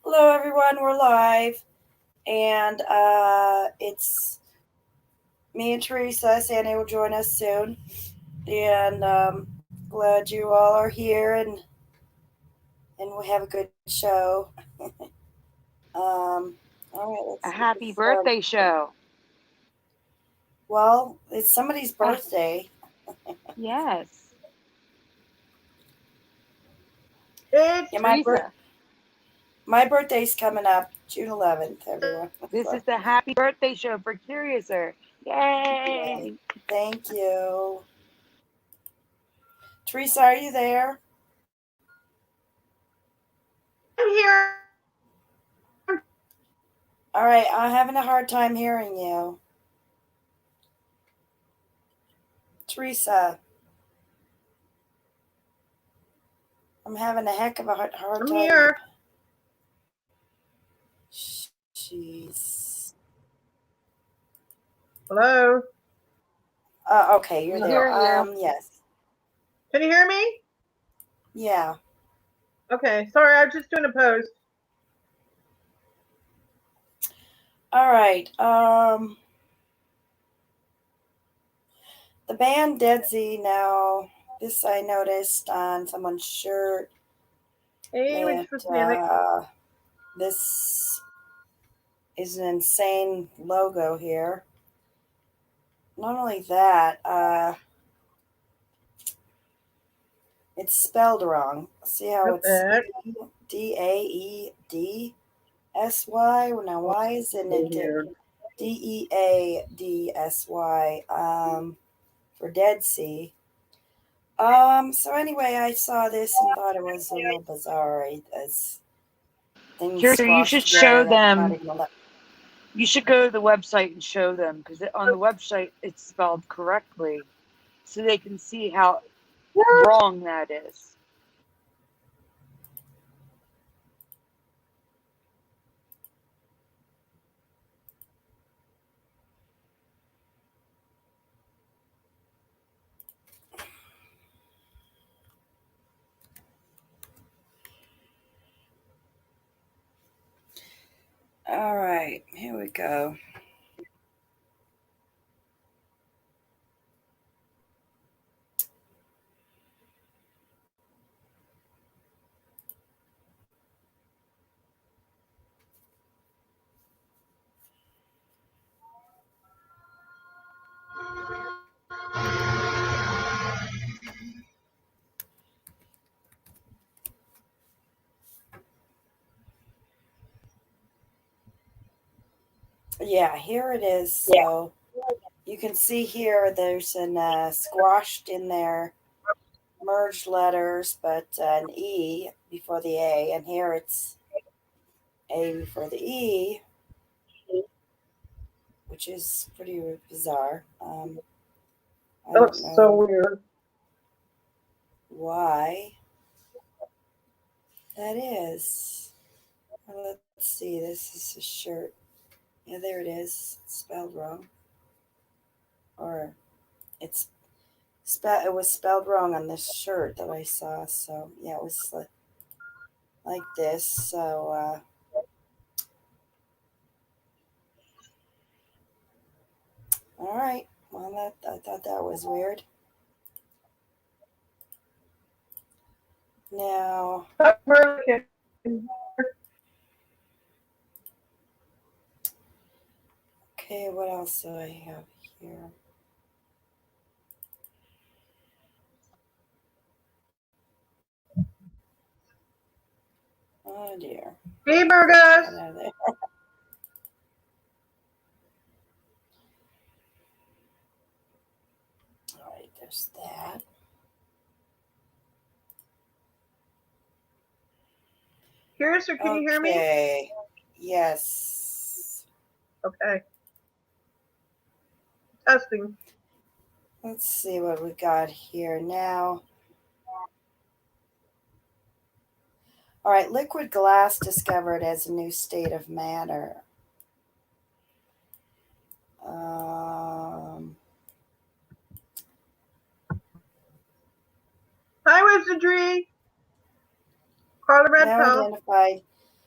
Hello, everyone. We're live, and it's me and Teresa. Sandy will join us soon, and glad you all are here, and we have a good show. All right, let's A get this happy started. birthday show. Well, it's somebody's Ah, birthday. yes. It's Yeah, Teresa, my birthday's coming up June 11th. Everyone. this So, is the happy birthday show for Curiouser. yay! Yay! Thank you, Teresa. Are you there? I'm here. All right, I'm having a hard time hearing you, Teresa. I'm having a heck of a hard I'm time. here. Jeez. Hello. Okay, you're We there. hear you. Yes. Can you hear me? Yeah. Okay. Sorry, I was just doing a post. All right. The band Deadsy now. This I noticed on someone's shirt Hey, which that was Namek. this is an insane logo here. Not only that, it's spelled wrong. See how it's Okay. Daedsy? Now, why isn't it Here. Deadsy? For Deadsy. So anyway, I saw this and thought it was a little bizarre as things Curiouser, you squashed should together show that I'm not them. even allowed. You should go to the website and show them because on the website it's spelled correctly, so they can see how wrong that is. All right, here we go. Yeah, here it is. So you can see here there's an squashed in there merged letters, but an E before the A, and here it's A before the E, which is pretty bizarre. I don't That's so know weird. why that is. Let's see, this is a shirt. Yeah, there it is. It's spelled wrong. Or it's it was spelled wrong on this shirt that I saw. So yeah, it was like this. So all right. Well, I thought that was weird. Now, okay, what else do I have here? Oh dear. Hey, Get Burgess. that out of there. All right, there's that. Curious, or can you hear me? Okay. Yes. Okay. Testing. Let's see what we got here now. All right, liquid glass discovered as a new state of matter. Um, Hi, Wizardry. Carla Red now Pill. identified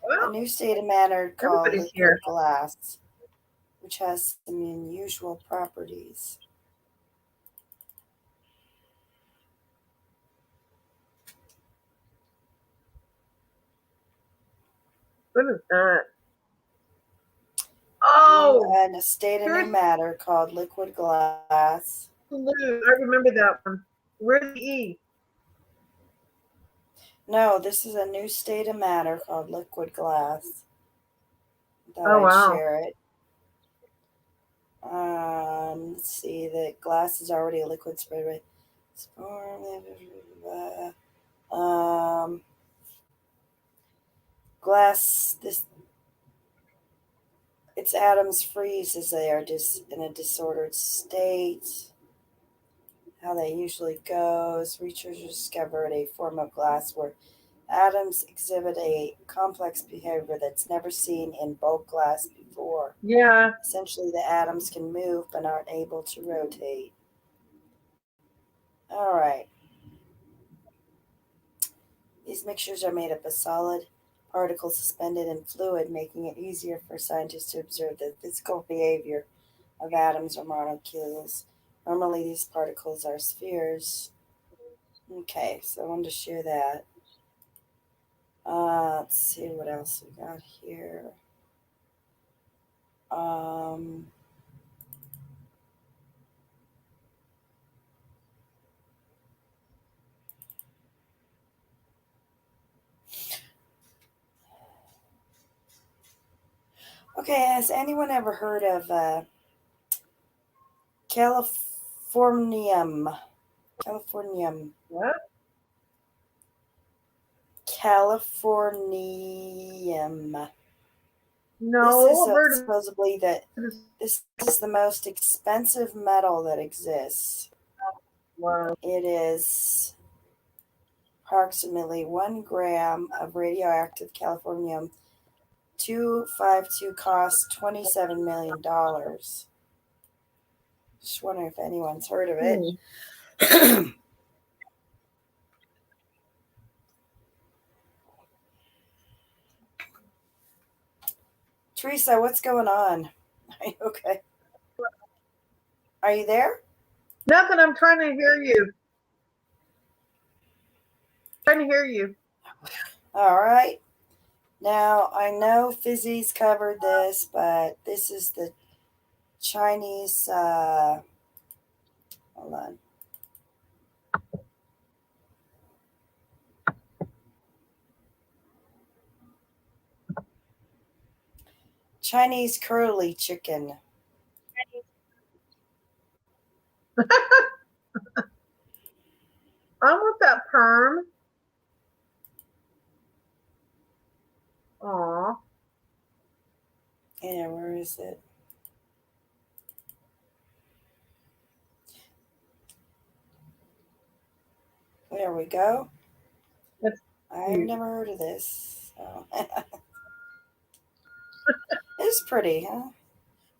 Well, new state of matter called everybody's liquid here. glass, which has some unusual properties. What is that? Oh, And a state of new here's matter called liquid glass. blue. I remember that one. Where's the E? No, this is a new state of matter called liquid glass. Thought Oh, I'd wow. share it. Let's see, the glass is already a liquid spread with glass. Its atoms freeze as they are in a disordered state. How that usually goes. Researchers discovered a form of glass where atoms exhibit a complex behavior that's never seen in bulk glass before. Yeah. Essentially, the atoms can move but aren't able to rotate. All right. These mixtures are made up of solid particles suspended in fluid, making it easier for scientists to observe the physical behavior of atoms or molecules. Normally, these particles are spheres. Okay, so I wanted to share that. Let's see what else we got here. Um, okay, has anyone ever heard of Californium? Californium. What? Californium. No, This is I've heard of supposedly this. this is the most expensive metal that exists. Wow. It is approximately 1 gram of radioactive californium 252 costs $27 million. Just wondering if anyone's heard of it. Teresa, what's going on? Are you okay? Are you there? Nothing. I'm trying to hear you. Trying to hear you. All right. Now, I know Fizzy's covered this, but this is the Chinese, hold on. Chinese curly chicken. I want that perm. Aw. Yeah, where is it? There we go. That's I've cute. never heard of this. So. It's pretty, huh?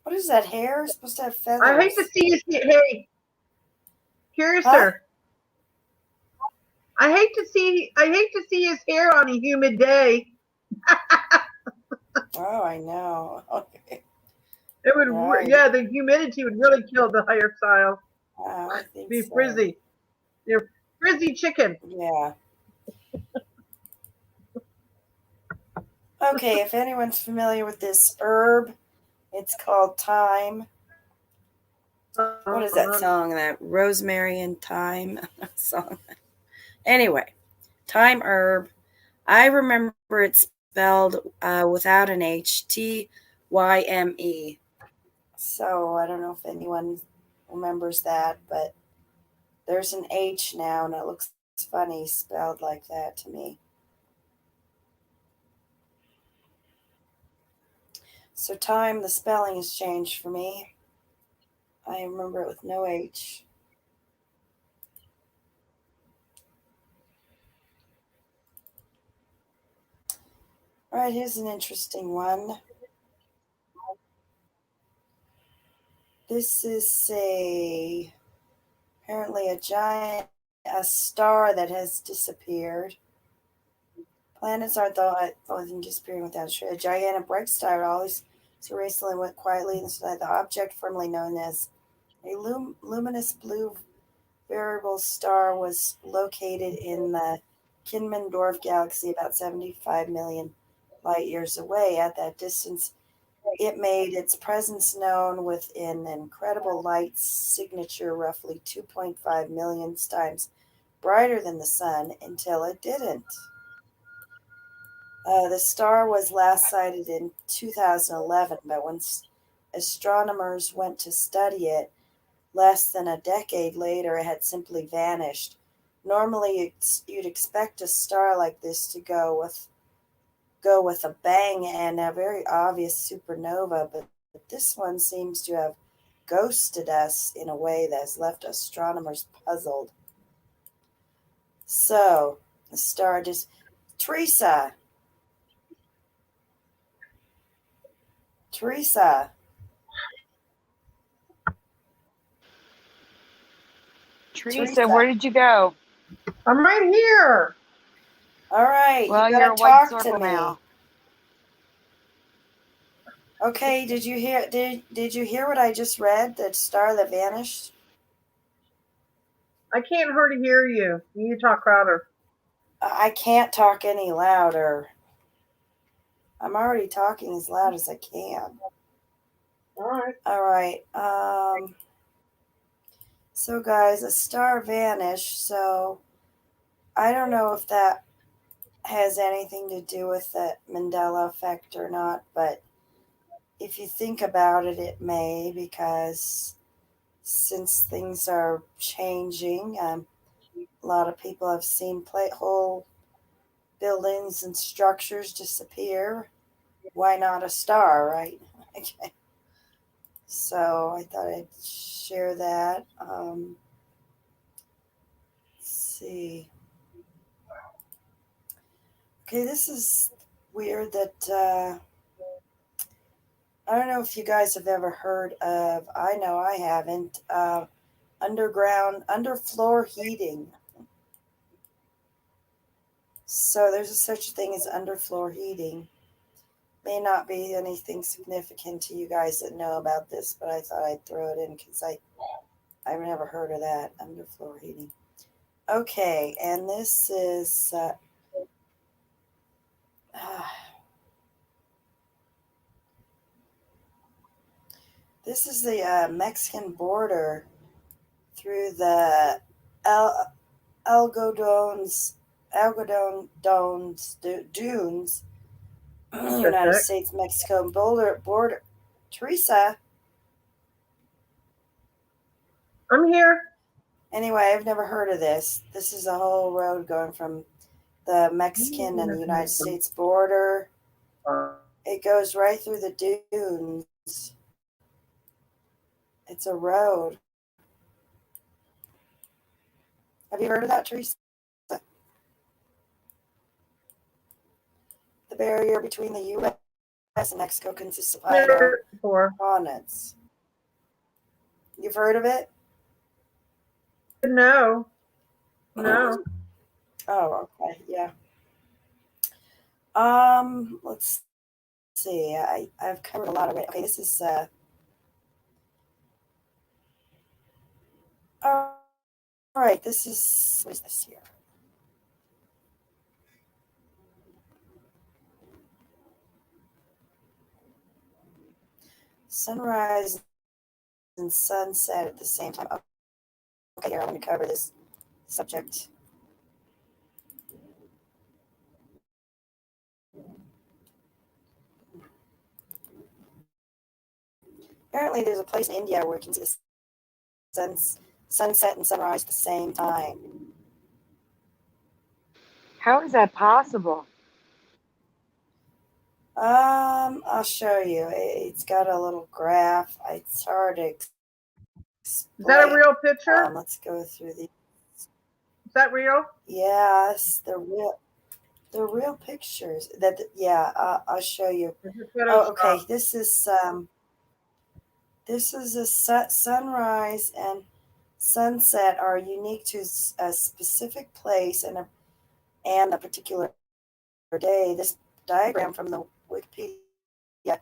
What is that hair? It's supposed to have feathers. I hate to see you. Hey, Curiouser. Huh? I hate to see his hair on a humid day. Oh, I know. Okay. It would, Right. yeah, the humidity would really kill the hairstyle. I think Be so. frizzy. You're frizzy chicken. Yeah. Okay, if anyone's familiar with this herb, it's called thyme. What is that song? That rosemary and thyme song. Anyway, thyme herb. I remember it's spelled without an H, Tyme. So I don't know if anyone remembers that, but there's an H now, and it looks funny spelled like that to me. So thyme, the spelling has changed for me. I remember it with no H. All right, here's an interesting one. This is apparently a star that has disappeared. Planets aren't the only thing disappearing without a trace. A gigantic bright star always so recently went quietly inside the object formerly known as a luminous blue variable star was located in the Kinman Dwarf Galaxy about 75 million light years away. At that distance, it made its presence known with an incredible light signature, roughly 2.5 million times brighter than the sun, until it didn't. The star was last sighted in 2011, but when astronomers went to study it less than a decade later, it had simply vanished. Normally, you'd expect a star like this to go with a bang and a very obvious supernova, but this one seems to have ghosted us in a way that has left astronomers puzzled. So, the star just. Teresa! Teresa! Teresa, Teresa! where did you go? I'm right here. All right, you Well, you're gotta a white talk to circle me. now. Okay, did you hear what I just read? The star that vanished? I can't hardly hear you. You need to talk louder. I can't talk any louder. I'm already talking as loud as I can. All right. All right. So guys, a star vanished. So I don't know if that has anything to do with the Mandela effect or not, but if you think about it, it may, because since things are changing, a lot of people have seen whole buildings and structures disappear. Why not a star, right? Okay. So I thought I'd share that. Let's see. Okay, this is weird that I don't know if you guys have ever heard of, I know I haven't, underfloor heating. So there's a such thing as underfloor heating. May not be anything significant to you guys that know about this, but I thought I'd throw it in because I've never heard of that, underfloor heating. Okay, and this is this is the Mexican border through the El- algodon dunes, United Pacific. States Mexico border. Teresa. I'm here. Anyway, I've never heard of this. This is a whole road going from the Mexican and the United States border. It goes right through the dunes. It's a road. Have you heard of that, Teresa? The barrier between the U.S. and Mexico consists of There before. continents. You've heard of it? No. No. Oh, okay, yeah. Let's see. I've covered a lot of it. Okay, this is all right. This is what is this here? Sunrise and sunset at the same time. Okay, here I'm going to cover this subject. Apparently, there's a place in India where you can see the sunset and sunrise at the same time. How is that possible? I'll show you. It's got a little graph. It's hard to Is that a explain. real picture? Let's go through the. Is that real? Yes, they're real pictures. Yeah, I'll show you. Is it Oh, okay. Photoshop? This is a sunrise and sunset are unique to a specific place and a particular day. This diagram from the Wikipedia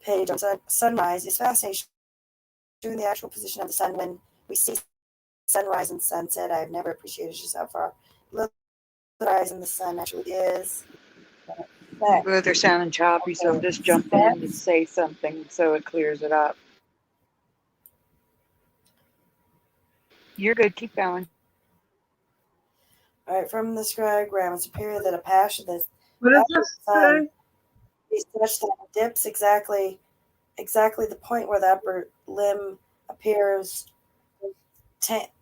page on sunrise is fascinating, showing the actual position of the sun when we see sunrise and sunset. I've never appreciated just how far the rise in the sun actually is. Both are sounding choppy, so I'm just jumping in to say something so it clears it up. You're good. Keep going. All right, from this diagram, it's appeared that a patch of the What is this? sun is such that it dips exactly the point where the upper limb appears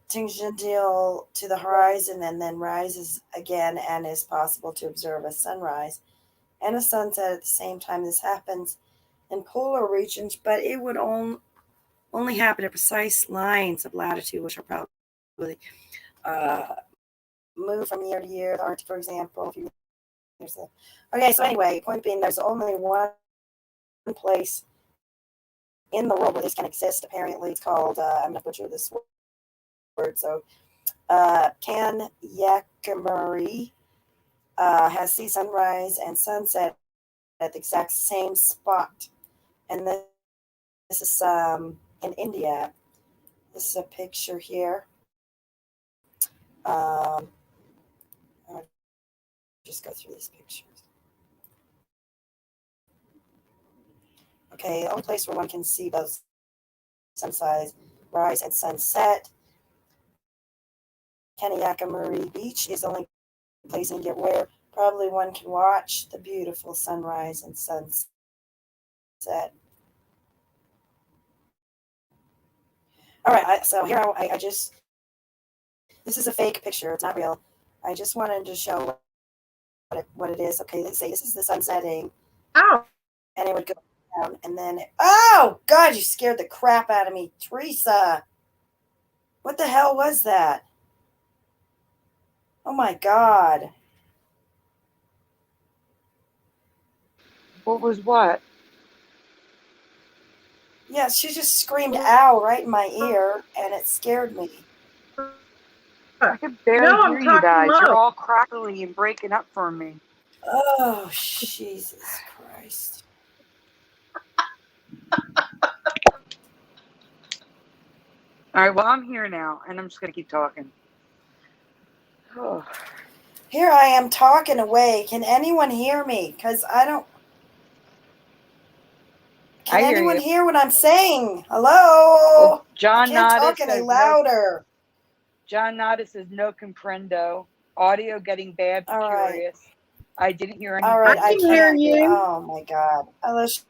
tangential to the horizon and then rises again, and is possible to observe a sunrise and a sunset at the same time. This happens in polar regions, but it would only happen at precise lines of latitude, which are probably move from year to year. The Arctic, for example. Okay, so anyway, point being, there's only one place in the world where this can exist. Apparently, it's called, I'm going to butcher this word, so Kanyakumari has sea sunrise and sunset at the exact same spot. And this is in India. This is a picture here. I'll just go through these pictures. Okay, the only place where one can see both sunrise, rise, and sunset. Kanyakumari Beach is the only place in India where probably one can watch the beautiful sunrise and sunset. All right, so here I just, this is a fake picture. It's not real. I just wanted to show what it is. Okay, let's say this is the sun setting. Oh. And it would go down, and then, oh, God, you scared the crap out of me, Teresa. What the hell was that? Oh, my God. What was what? Yeah, she just screamed ow right in my ear, and it scared me. I could barely No, I'm hear you guys. talking You're low. all crackly and breaking up for me. Oh, Jesus Christ. All right, well, I'm here now, and I'm just going to keep talking. Oh. Here I am talking away. Can anyone hear me? Because I don't... Can anyone hear what I'm saying? Hello? Well, John I can't Nada talk any says louder. John Nada says no comprendo. Audio getting bad for All right. Curious. I didn't hear anything. All right, I can hear you. Oh, my God. Let's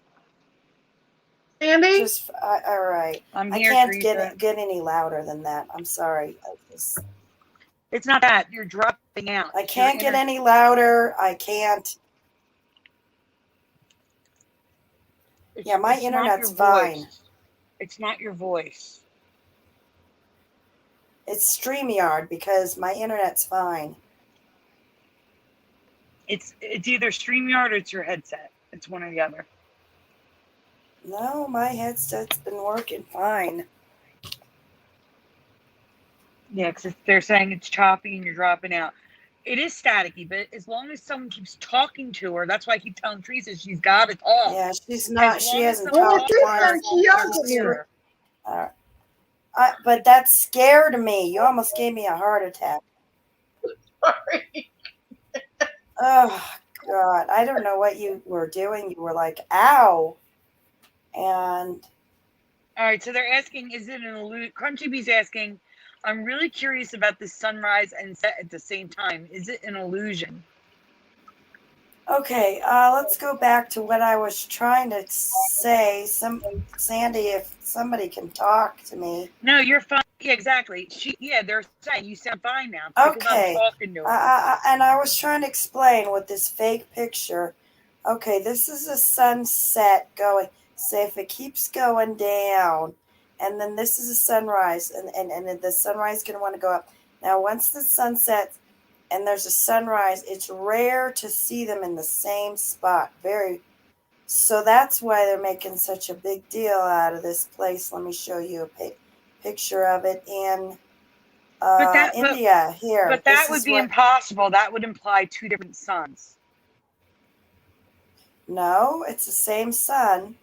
Sandy? just... all right. I'm I here, can't Teresa. get any louder than that. I'm sorry. It's not that. You're dropping out. I can't get any louder. I can't. Yeah, my internet's fine. It's not your voice. It's StreamYard because my internet's fine. It's either StreamYard or it's your headset. It's one or the other. No, my headset's been working fine. Yeah, because they're saying it's choppy and you're dropping out. It is staticky, but as long as someone keeps talking to her, that's why I keep telling Teresa she's got to talk. Yeah, she's not. She hasn't Well, talked this once. But that scared me. You almost gave me a heart attack. Sorry. Oh, God. I don't know what you were doing. You were like, ow. And... All right, so they're asking, is it an illusion? Crunchy Bee's asking, I'm really curious about the sunrise and set at the same time. Is it an illusion? Okay, let's go back to what I was trying to say. Sandy, if somebody can talk to me. No, you're fine. Yeah, exactly. They're saying you sound fine now. Okay. I'm talking to her. And I was trying to explain with this fake picture. Okay, this is a sunset going. Say if it keeps going down, and then this is a sunrise, and the sunrise is going to want to go up. Now, once the sun sets and there's a sunrise, it's rare to see them in the same spot. So that's why they're making such a big deal out of this place. Let me show you a picture of it in India. Here, but that would be impossible. That would imply two different suns. No, it's the same sun.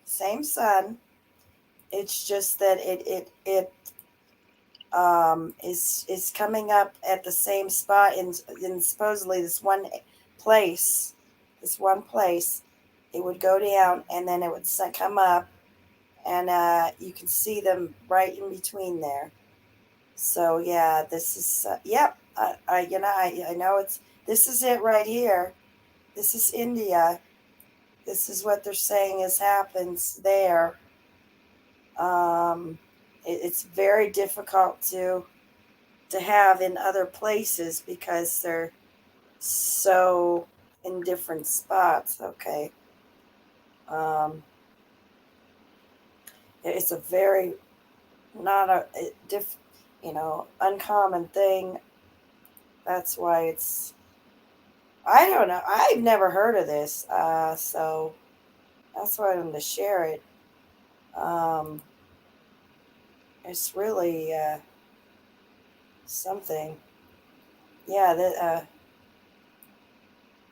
Same sun. It's just that it is coming up at the same spot in supposedly place. This one place, it would go down and then it would come up, and you can see them right in between there. So yeah, this is yep. I know this is it right here. This is India. This is what they're saying happens there. It's very difficult to have in other places because they're so in different spots. Okay. It's a very not uncommon thing. That's why I don't know. I've never heard of this. So that's why I wanted to share it. It's really something. Yeah, the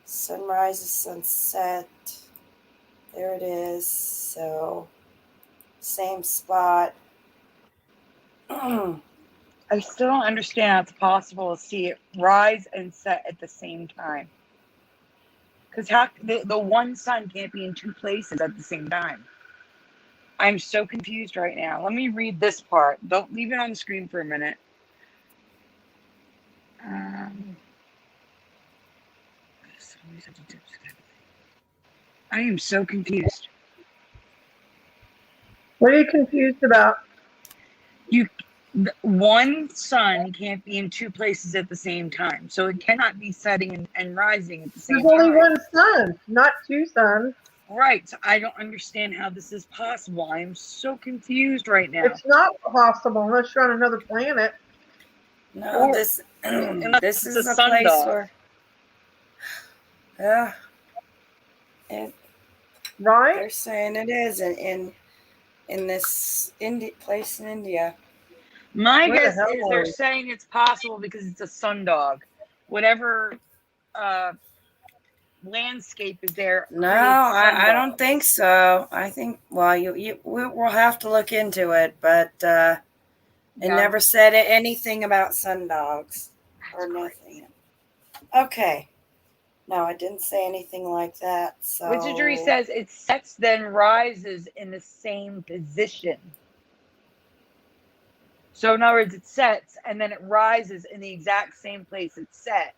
sunrise, sunset. There it is. So same spot. I still don't understand how it's possible to see it rise and set at the same time. Because how the one sun can't be in two places at the same time. I'm so confused right now. Let me read this part. Don't leave it on the screen for a minute. I am so confused. What are you confused about? One sun can't be in two places at the same time, so it cannot be setting and rising at the same There's only time. one sun, not two suns. Right. So I don't understand how this is possible. I am so confused right now. It's not possible unless you're on another planet. No, Or- this unless is it's a a place sundog. where yeah, Right? they're saying it is in this place in India. My Where the guess hell is are they're we? saying it's possible because it's a sundog. Whatever landscape is there No, creates I don't sundogs. think so. I think we'll have to look into it, but it Yeah, never said anything about sundogs or nothing. Okay. No, it didn't say anything like that. Wizardry So says it sets then rises in the same position. So in other words, it sets and then it rises in the exact same place it's set.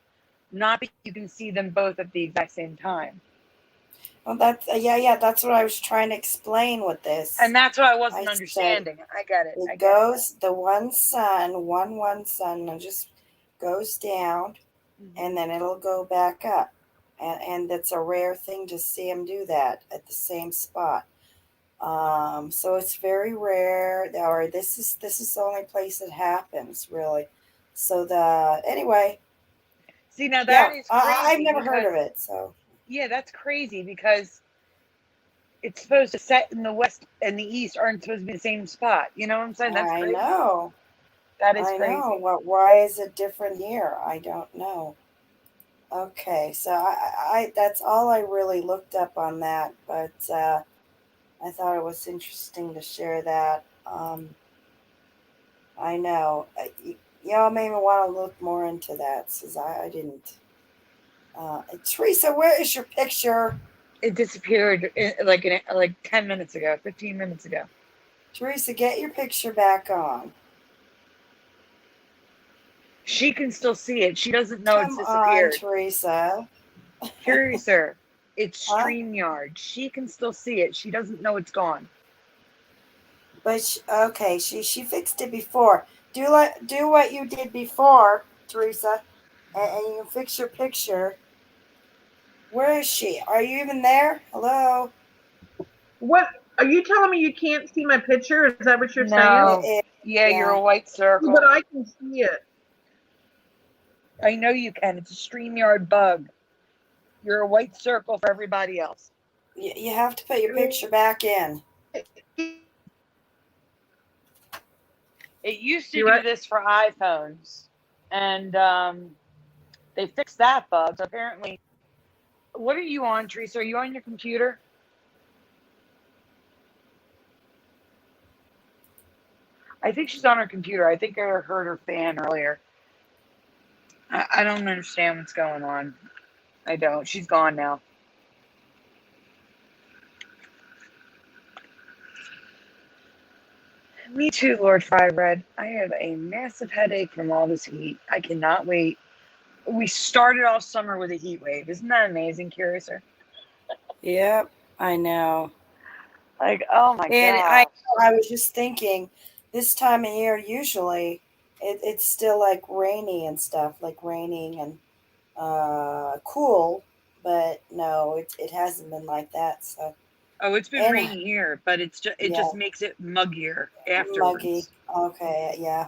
Not that you can see them both at the exact same time. well, that's yeah. That's what I was trying to explain with this. And that's what I wasn't I understanding. I get it. It goes the one sun and just goes down, and then it'll go back up, and it's a rare thing to see them do that at the same spot. So it's very rare. Or this is the only place it happens really. So anyway. See, now that is crazy. I've never heard of it. So yeah, that's crazy because it's supposed to set in the west and the east aren't supposed to be the same spot. You know what I'm saying? That's crazy. I know. That is I crazy. know. Why is it different here? I don't know. Okay, so I that's all I really looked up on that, but I thought it was interesting to share that. I know. Y'all made me want to look more into that since I didn't. Teresa, where is your picture? It disappeared like 10 minutes ago, 15 minutes ago. Teresa, get your picture back on. She can still see it. She doesn't know it's Come on, disappeared. Teresa. Curiouser, it's Huh? StreamYard. She can still see it. She doesn't know it's gone. But she fixed it before. Do what you did before, Teresa, and you can fix your picture. Where is she? Are you even there? Hello? What are you telling me? You can't see my picture? Is that what you're No. saying? Yeah, you're a white circle. But I can see it. I know you can. It's a StreamYard bug. You're a white circle for everybody else. You have to put your picture back in. It used to You're do right. this for iPhones, and they fixed that bug. So apparently, What are you on, Teresa? Are you on your computer? I think she's on her computer. I think I heard her fan earlier. I don't understand what's going on. I don't. She's gone now. Me too, Lord Firebread. I have a massive headache from all this heat. I cannot wait. We started off summer with a heat wave. Isn't that amazing, Curiouser? Yep, I know. Like, oh my And god. I was just thinking, this time of year, usually it's still like rainy and stuff, like raining and cool, but no, it hasn't been like that. So, Oh, it's been and rainy here, but it yeah, just makes it muggier muggy. afterwards. Okay, yeah,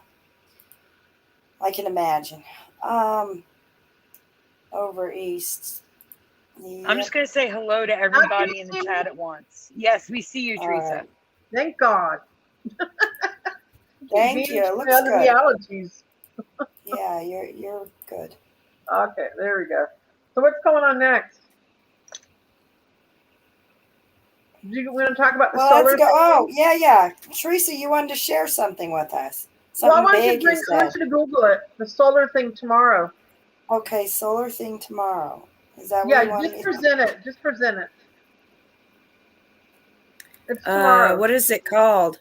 I can imagine. Over east. I'm just Yep. gonna say hello to Now, can you everybody in the see chat me? at once. Yes, we see you, All Teresa. right. Thank God. Thank you. It looks Under the good. allergies. Yeah, you're good. Okay, there we go. So what's going on next? You want to talk about the Well, solar let's go. thing? Oh, yeah. Teresa, you wanted to share something with us. Well, Something big, you I want said. you to Google it. The solar thing tomorrow. Okay, solar thing tomorrow. Is that what Yeah, you wanted just me present it. Just present it. It's tomorrow. What is it called?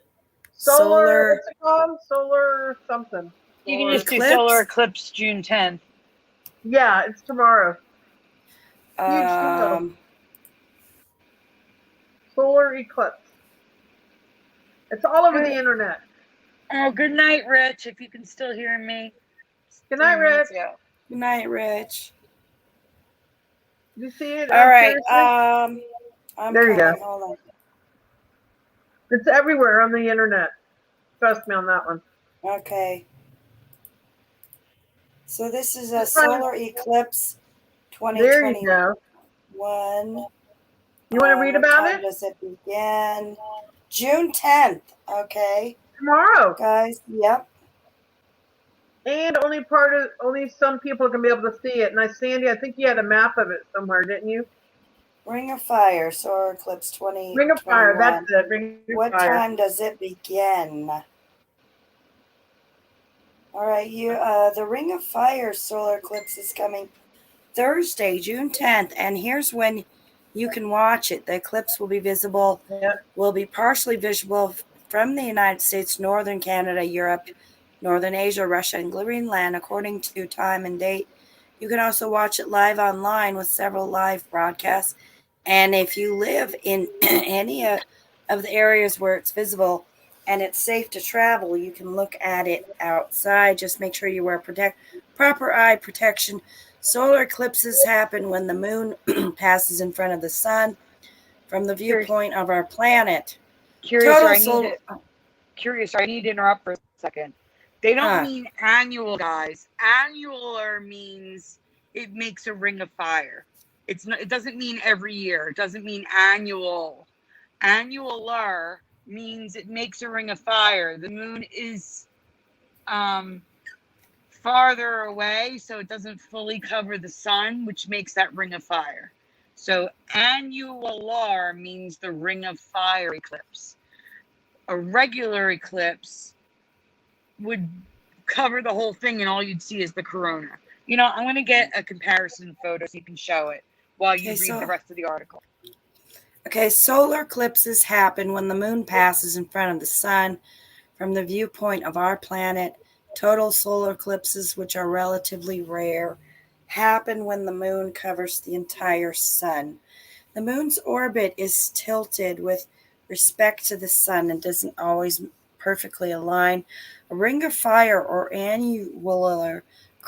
Solar. What's it called? Solar something. You can Solar. just do Solar Eclipse June 10th. Yeah, it's tomorrow. Huge deal. Um, Solar eclipse. It's all over the internet. Oh, good night, Rich, if you can still hear me. Good night, Rich. Good night, Rich. You see it? All right. Seriously? I'm There you coming. go. Hold on. It's everywhere on the internet. Trust me on that one. Okay. So this is a solar eclipse 2021. There you go. You want to read about what time does it begin? June 10th. Okay. Tomorrow. Guys, yep. And only some people can be able to see it. And Sandy, I think you had a map of it somewhere, didn't you? Ring of Fire, solar eclipse 2021. Ring of Fire, that's it. Ring of What Fire. time does it begin? All right, the Ring of Fire solar eclipse is coming Thursday, June 10th, and here's when you can watch it. The eclipse will be partially visible from the United States, northern Canada, Europe, northern Asia, Russia, and Greenland, according to time and date. You can also watch it live online with several live broadcasts. And if you live in any of the areas where it's visible and it's safe to travel, you can look at it outside. Just make sure you wear proper eye protection. Solar eclipses happen when the moon passes in front of the sun from the viewpoint of our planet. Curious, I need to interrupt for a second. They don't mean annual, guys. Annular means it makes a ring of fire. It doesn't mean every year. It doesn't mean annual. Annular means it makes a ring of fire. The moon is farther away, so it doesn't fully cover the sun, which makes that ring of fire. So annular means the ring of fire eclipse. A regular eclipse would cover the whole thing and all you'd see is the corona. You know, I'm going to get a comparison photo so you can show it while you read the rest of the article. Okay, solar eclipses happen when the moon passes in front of the sun from the viewpoint of our planet. Total solar eclipses, which are relatively rare, happen when the moon covers the entire sun. The moon's orbit is tilted with respect to the sun and doesn't always perfectly align. A ring of fire or annular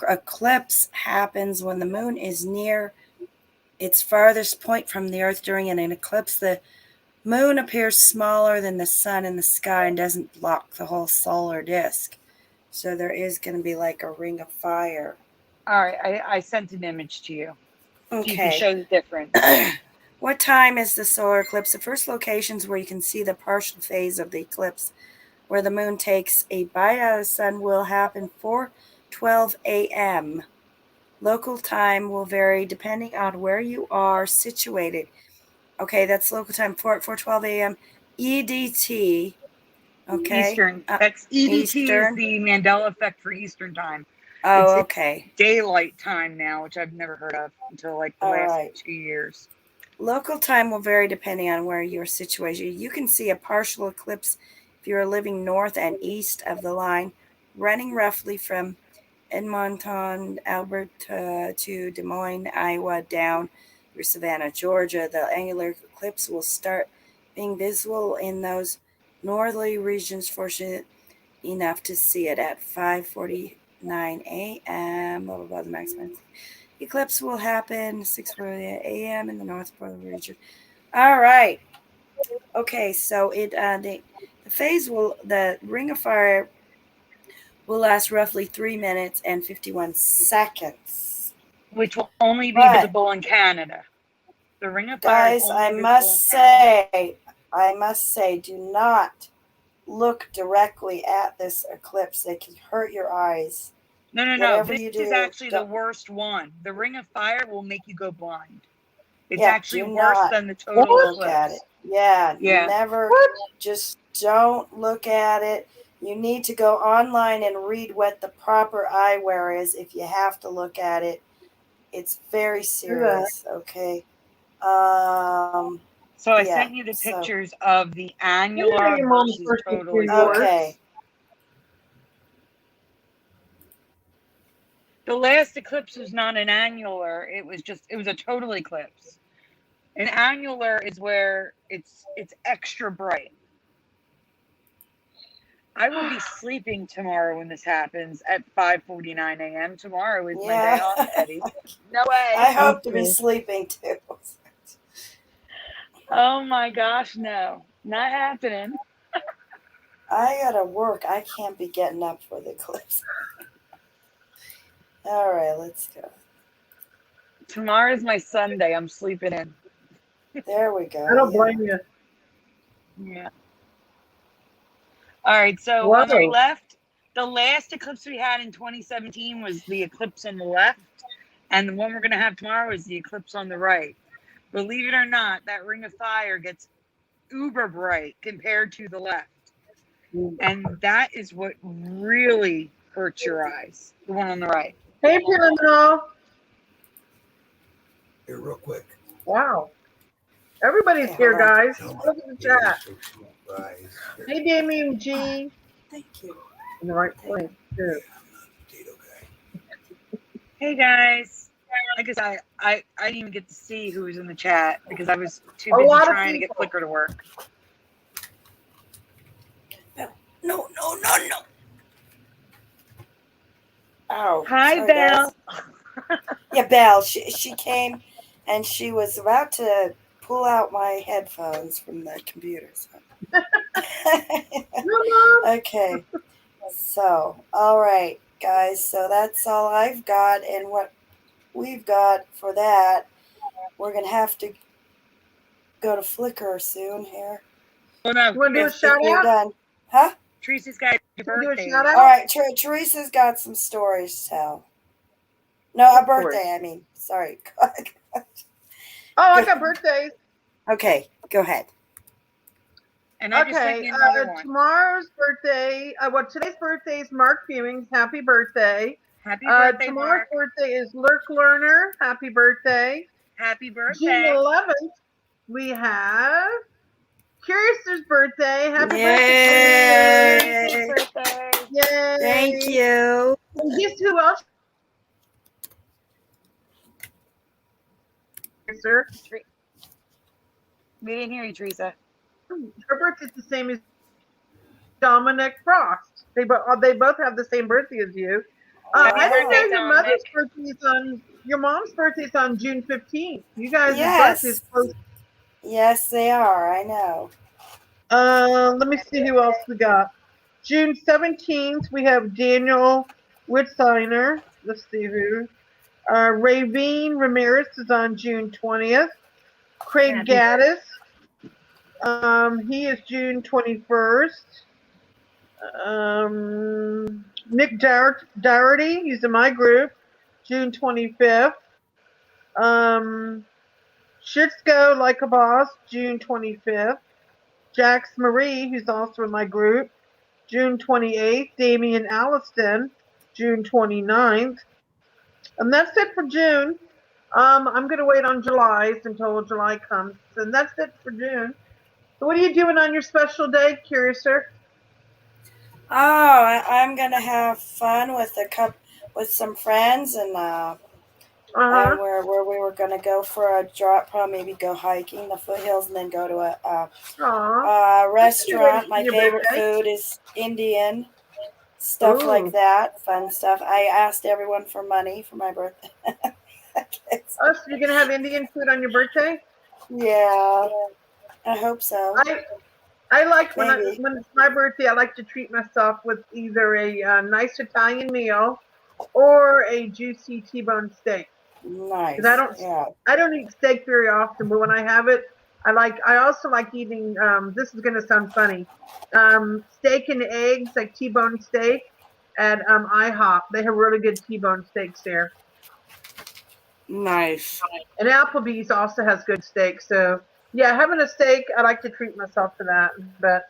eclipse happens when the moon is near its farthest point from the earth. During an eclipse, the moon appears smaller than the sun in the sky and doesn't block the whole solar disk. So there is going to be like a ring of fire. All right, I sent an image to you. Okay. So you can show the difference. What time is the solar eclipse? The first locations where you can see the partial phase of the eclipse, where the moon takes a bite out of the sun, will happen 4:12 a.m. Local time will vary depending on where you are situated. Okay, that's local time, 4:12 a.m. EDT. Okay. Eastern. That's EDT is Eastern. the Mandela Effect for Eastern time. Oh, It's okay. daylight time now, which I've never heard of until like the All last right. 2 years. Local time will vary depending on where you're situated. You can see a partial eclipse if you are living north and east of the line, running roughly from Edmonton, Alberta to Des Moines, Iowa, down through Savannah, Georgia. The angular eclipse will start being visible in those northerly regions, fortunate enough to see it at 5:49 a.m. Blah, blah, blah, the maximum eclipse will happen 6:40 a.m. in the north part of the region. All right. Okay, so the phase the ring of fire will last roughly 3 minutes and 51 seconds. Which will only be But visible in Canada. The Ring of Fire is guys, only visible in Canada. I must say, do not look directly at this eclipse. It can hurt your eyes. No. Whatever This you is do, actually the don't, worst one. The Ring of Fire will make you go blind. It's yeah, actually do worse not than the total look eclipse. at it. Yeah, Yeah. never. What? Just don't look at it. You need to go online and read what the proper eyewear is if you have to look at it. It's very serious, okay? So I Yeah, sent you the so, pictures of the Yeah, annular your mom's versus birthday total is eclipse. yours. okay. The last eclipse was not an annular. It was a total eclipse. An annular is where it's extra bright. I will be sleeping tomorrow when this happens at 5:49 a.m. Tomorrow is my day Yeah. off, Eddie. No way. I hope to be Okay. sleeping too. Oh my gosh, no. Not happening. I gotta work. I can't be getting up for the eclipse. All right, let's go. Tomorrow's my Sunday. I'm sleeping in. There we go. I don't Yeah. blame you. Yeah. All right. So on the Whoa. left, the last eclipse we had in 2017 was the eclipse on the left. And the one we're going to have tomorrow is the eclipse on the right. Believe it or not, that ring of fire gets uber bright compared to the left. And that is what really hurts your eyes. The one on the right. Hey, Piano. Here, real quick. Wow. Everybody's Okay, here, hold on. guys. Look at the chat. Hey, Damien G. Thank you. In the right place, too. Potato guy. Hey guys. I guess I didn't even get to see who was in the chat because I was too A busy lot of trying to get people. Clicker to work. No. Oh, Hi, sorry, Belle. guys. Yeah, Belle. She came, and she was about to pull out my headphones from the computer. So. Okay. So, all right, guys. So that's all I've got, and what we've got for that. We're gonna have to go to Flickr soon here. Oh no. You want to do a If shout you're out? done, huh? Teresa's got your Can we do a birthday. shout All out? right, Teresa's got some stories to tell. No, a Of course. birthday. I mean, sorry. Oh, I got birthdays. Okay, go ahead. And I just sent Okay, you another one. tomorrow's birthday. Today's birthday is Mark Fewings. Happy birthday. Happy birthday, Tomorrow's Mark. birthday is Lurk Learner. Happy birthday. Happy June birthday. 11th, we have Curious's birthday. Happy Yay! birthday, Curious's birthday. Yay! Thank you. And guess who else? Sir. We didn't hear you, Teresa. Her birthday's the same as Dominic Frost. They both have the same birthday as you. Happy I didn't know birthday, your Dominic. mother's birthday is on. Your mom's birthday is on June 15th. You guys' Yes. birthdays close. Yes, they are. I know. Let me see who else we got. June 17th, we have Daniel Whitsigner. Let's see who. Ravine Ramirez is on June 20th. Craig Gaddis. He is June 21st. Nick Doherty, he's in my group. June 25th. Shitsko Like a Boss, June 25th. Jax Marie, who's also in my group, June 28th. Damian Alliston, June 29th. And that's it for June. I'm going to wait on July's until July comes. And that's it for June. So what are you doing on your special day, Curiouser? Oh, I'm gonna have fun with some friends, and Uh-huh. where we were gonna go for a drop, probably maybe go hiking in the foothills, and then go to Aw. a That's a good way to restaurant. My spend your favorite birthday. food is Indian stuff like Ooh. that, fun stuff. I asked everyone for money for my birthday. Oh, so you're going to have Indian food on your birthday? Yeah, I hope so. I like when Maybe. it's my birthday, I like to treat myself with either a nice Italian meal or a juicy T-bone steak. Because Nice. Yeah. I don't eat steak very often, but when I have it, I also like eating. This is gonna sound funny. Steak and eggs, like T-bone steak, at IHOP. They have really good T-bone steaks there, Nice. and Applebee's also has good steak. So yeah, having a steak, I like to treat myself to that, but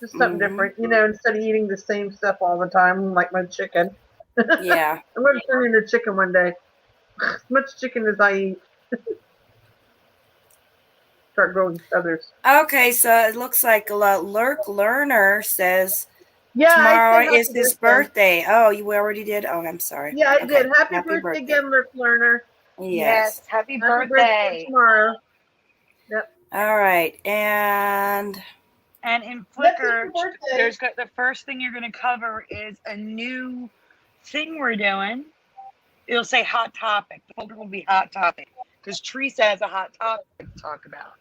just something different, instead of eating the same stuff all the time, like my chicken. Yeah. I'm gonna turn into chicken one day. As much chicken as I eat. Start growing feathers. Okay, so it looks like Lurk Learner says Yeah, tomorrow I said is happy his birthday. Oh, you already did? Oh, I'm sorry. Yeah, I Okay. did. Happy birthday again, Lurk Learner. Yes. Happy Happy birthday birthday. tomorrow. Yep. All right. And in That's it Flickr, for birthday. the first thing you're going to cover is a new thing we're doing. It'll say hot topic. The folder will be hot topic because Teresa has a hot topic to talk about.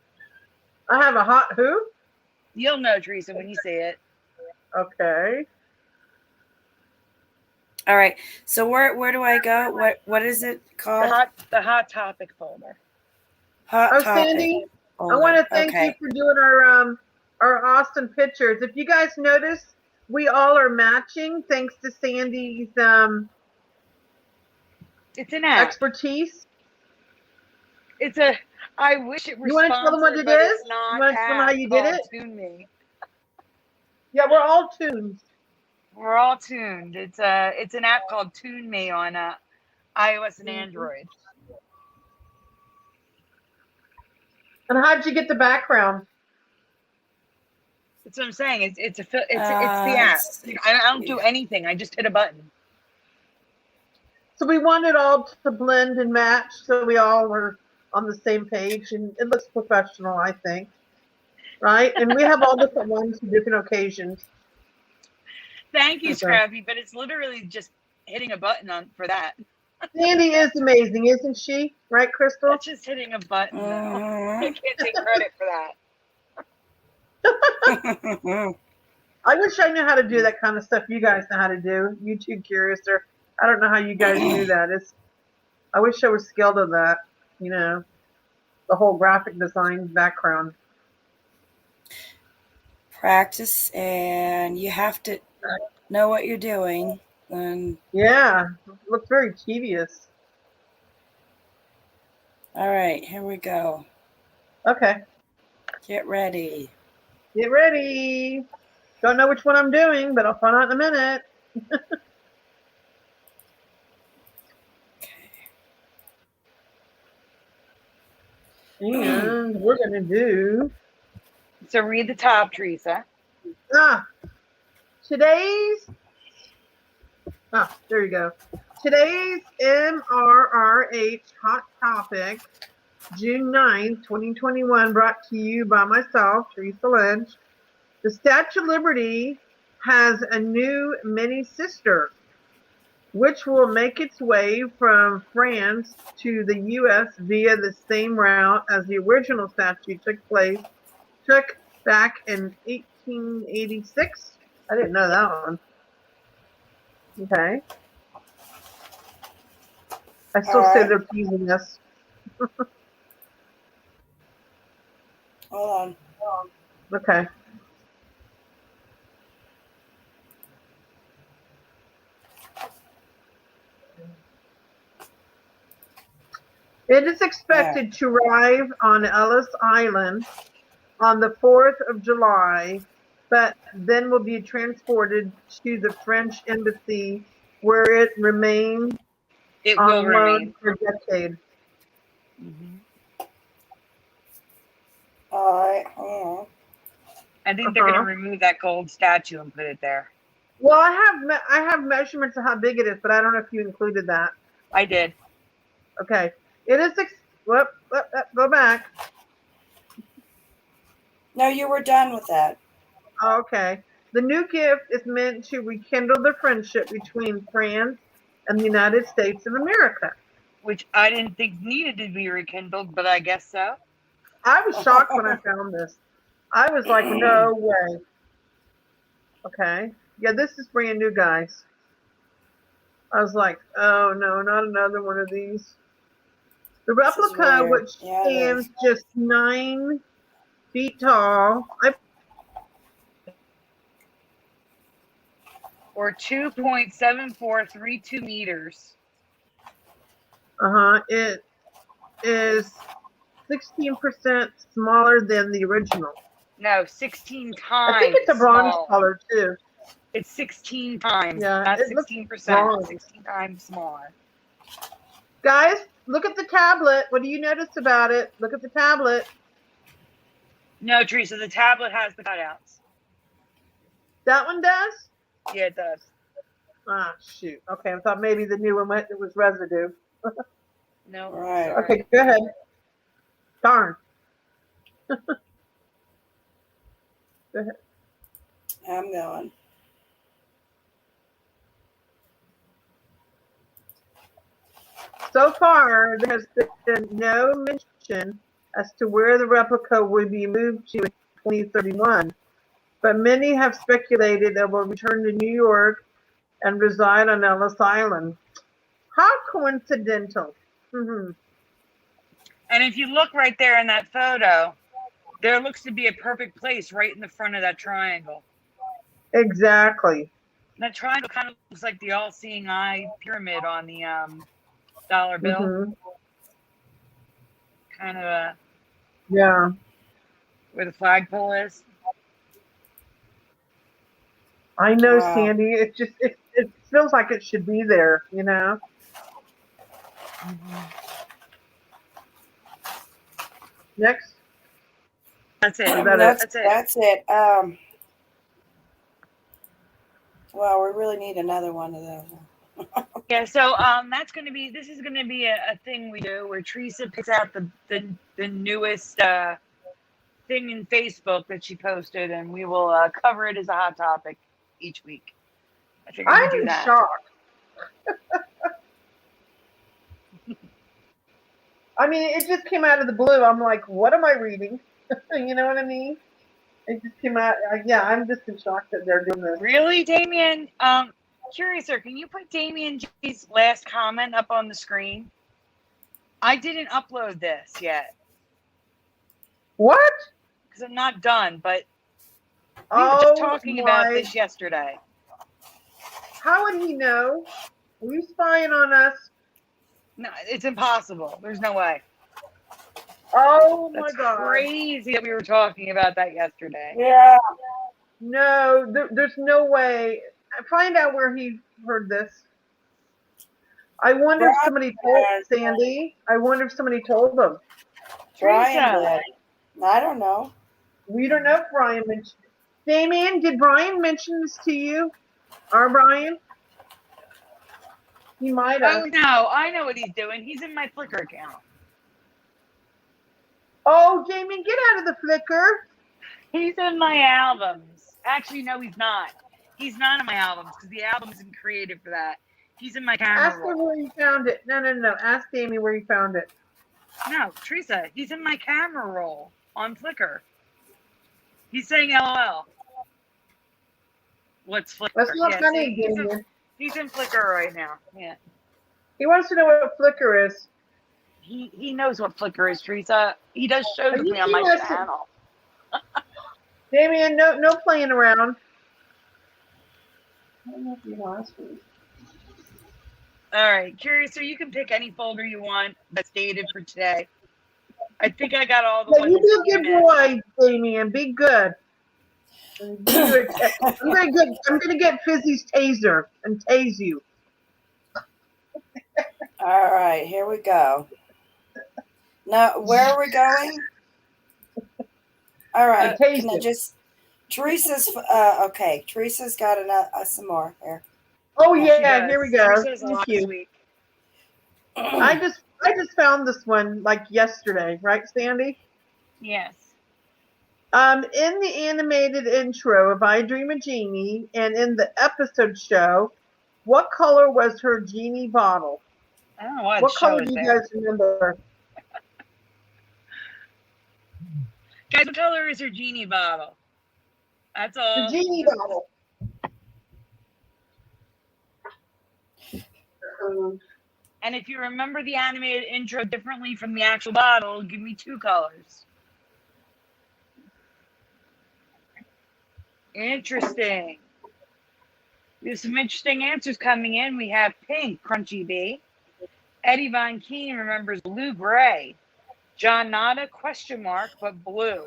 I have a hot who? You'll know, Teresa, when you see it. Okay. all right. So where do I go? What is it called? The hot topic folder. Hot Oh, topic. Sandy, folder. I want to thank you Okay. for doing our awesome pictures. If you guys notice, we all are matching thanks to Sandy's It's an app. expertise. I wish it were You want to tell them what sponsored, it but is? it's not. You want to tell them how you did it? Tune Me. Yeah, we're all tuned. We're all tuned. It's an app called Tune Me on iOS and Android. And how'd you get the background? That's what I'm saying. It's the app. I don't do anything. I just hit a button. So we want it all to blend and match, so we all are on the same page, and it looks professional, I think. Right? And we have all different ones for different occasions. Thank you, Okay. Scrappy, but it's literally just hitting a button for that. Sandy is amazing, isn't she? Right, Crystal? That's just hitting a button, though. I can't take credit for that. I wish I knew how to do that kind of stuff you guys know how to do. You too, Curiouser. I don't know how you guys do that. I wish I was skilled at that, the whole graphic design background. Practice, and you have to know what you're doing. And yeah, it looks very tedious. all right, here we go. Okay. Get ready. Get ready. Don't know which one I'm doing, but I'll find out in a minute. And we're going to do... So read the top, Teresa. There you go. Today's MRRH Hot Topic, June 9th, 2021, brought to you by myself, Teresa Lynch. The Statue of Liberty has a new mini sister, which will make its way from France to the U.S. via the same route as the original statue took back in 1886. I didn't know that one. Okay. I still say they're teasing us. Hold on. Okay. It is expected to arrive on Ellis Island on the 4th of July, but then will be transported to the French embassy where it remains It will on loan remain. for decades. Oh. I think they're going to remove that gold statue and put it there. Well, I have measurements of how big it is, but I don't know if you included that. I did. Okay. It is go back. No, you were done with that. Okay. The new gift is meant to rekindle the friendship between France and the United States of America. Which I didn't think needed to be rekindled, but I guess so. I was shocked when I found this. I was like, no way. Okay. Yeah, this is brand new, guys. I was like, oh no, not another one of these. The replica, which stands just 9 feet tall, or 2.7432 meters. It is 16% smaller than the original. No, 16 times. I think it's a bronze color too. It's 16 times. Yeah, not 16%. 16 times smaller. Guys, look at the tablet. What do you notice about it? Look at the tablet. No, Teresa, the tablet has the cutouts. That one does? Yeah, it does. Ah, shoot. Okay, I thought maybe the new one it was residue. No. Right. Okay, go ahead. Darn. Go ahead. I'm going. So far, there has been no mention as to where the replica will be moved to in 2031, but many have speculated it will return to New York and reside on Ellis Island. How coincidental. Mm-hmm. And if you look right there in that photo, there looks to be a perfect place right in the front of that triangle. Exactly. That triangle kind of looks like the all-seeing eye pyramid on the dollar bill. Mm-hmm. Kind of Yeah. where the flagpole is. I know, Wow. Sandy. It just it feels like it should be there, you know. Mm-hmm. Next. That's it. That's it. Well, we really need another one of those. Yeah, so this is gonna be a thing we do where Teresa picks out the newest thing in Facebook that she posted, and we will cover it as a hot topic each week. I think I'm do that. shocked. I mean, it just came out of the blue. I'm like, what am I reading? You know what I mean? It just came out. Yeah, I'm just in shock that they're doing this. Really, Damien? Curiouser, can you put Damien G's last comment up on the screen? I didn't upload this yet. What? Because I'm not done, but we were just talking about this yesterday. How would he know? Were you spying on us? No, it's impossible. There's no way. Oh That's my God. crazy that we were talking about that yesterday. Yeah. No, there's no way. Find out where he heard this. I wonder if somebody told Sandy. I wonder if somebody told them. Brian did. I don't know. We don't know if Brian mentioned it. Damien, did Brian mention this to you? Our Brian? He might have. Oh, no. I know what he's doing. He's in my Flickr account. Oh, Damien, get out of the Flickr. He's in my albums. Actually, no, he's not. He's not in my albums because the album isn't created for that. He's in my camera Ask him where he found it. No. Ask Damien where he found it. No, Teresa, he's in my camera roll on Flickr. He's saying LOL. What's Flickr? That's not funny, Damien. He's in Flickr right now. Yeah. He wants to know what Flickr is. He knows what Flickr is, Teresa. He does shows with me on my channel. Damien, no playing around. I don't know if you lost me. All right, Curious, so you can pick any folder you want that's dated for today. I think I got all the Yeah, ones. you be a good in. boy, Damien. Be good. I'm gonna get Fizzy's taser and tase you. All right, here we go. Now, where are we going? All right, Tase can I you. just... Teresa's... okay, Teresa's got some more here. Oh She yeah, does. here we go. Teresa has a Thank lot this you. week. I just found this one like yesterday, right, Sandy? Yes. In the animated intro of I Dream a Genie and in the episode show, what color was her genie bottle? I don't know why What the show color is do you there. guys remember? Guys, what color is her genie bottle? That's all. The genie bottle. And if you remember the animated intro differently from the actual bottle, give me 2 colors. Interesting. There's some interesting answers coming in. We have pink, Crunchy B. Eddie Von Keen remembers blue-gray. John Nada, question mark, but blue.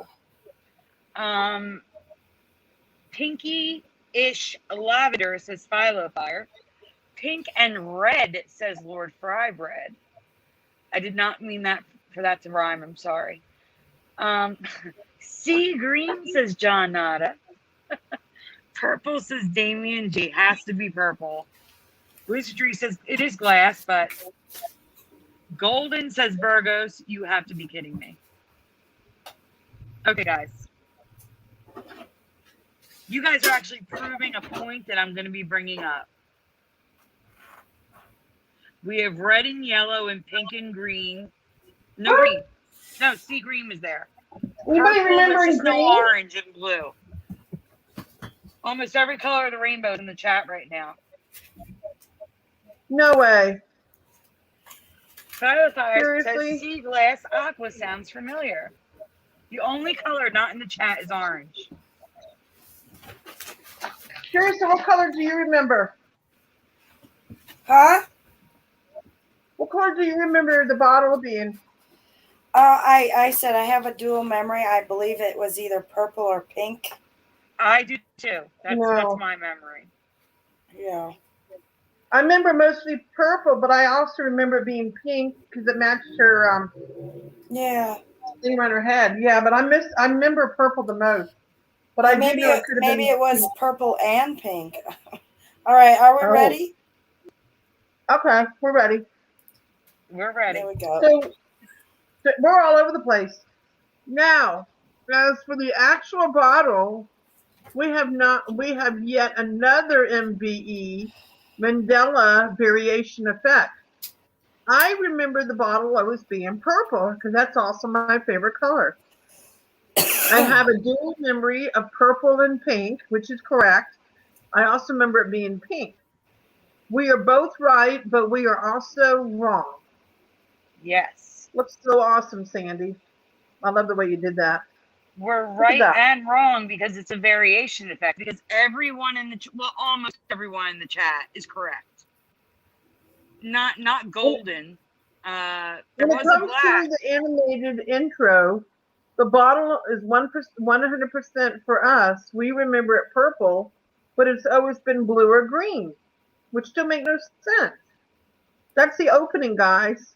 Pinky-ish lavender, says Philo Fire. Pink and red, says Lord Frybread. I did not mean that for that to rhyme. I'm sorry. Sea green, says John Nada. Purple, says Damien G. Has to be purple. Wizardry says it is glass, but golden, says Burgos. You have to be kidding me. Okay, guys. You guys are actually proving a point that I'm going to be bringing up. We have red and yellow and pink and green. No green. No, sea green was there. Anybody Purple, remembering there's just no green? orange and blue. Almost every color of the rainbow is in the chat right now. No way. Fire Seriously? says sea glass aqua sounds familiar. The only color not in the chat is orange. Seriously, what color do you remember? Huh? What color do you remember the bottle being? I said I have a dual memory. I believe it was either purple or pink. I do too. That's No. my memory. Yeah. I remember mostly purple, but I also remember it being pink because it matched her Yeah. thing on her head. Yeah, but I remember purple the most. But I maybe do know it could have been. it was purple and pink. All right, are we ready? Okay, we're ready. We're ready. There we go. So we're all over the place. Now, as for the actual bottle, we have yet another MBE, Mandela Variation Effect. I remember the bottle always being purple because that's also my favorite color. I have a dual memory of purple and pink, which is correct. I also remember it being pink. We are both right, but we are also wrong. Yes. Looks so awesome, Sandy. I love the way you did that. We're right and wrong because it's a variation effect. Because everyone in almost everyone in the chat is correct. Not golden. There when was it a comes black. to the animated intro, the bottle is 100% for us. We remember it purple, but it's always been blue or green, which don't make no sense. That's the opening, guys.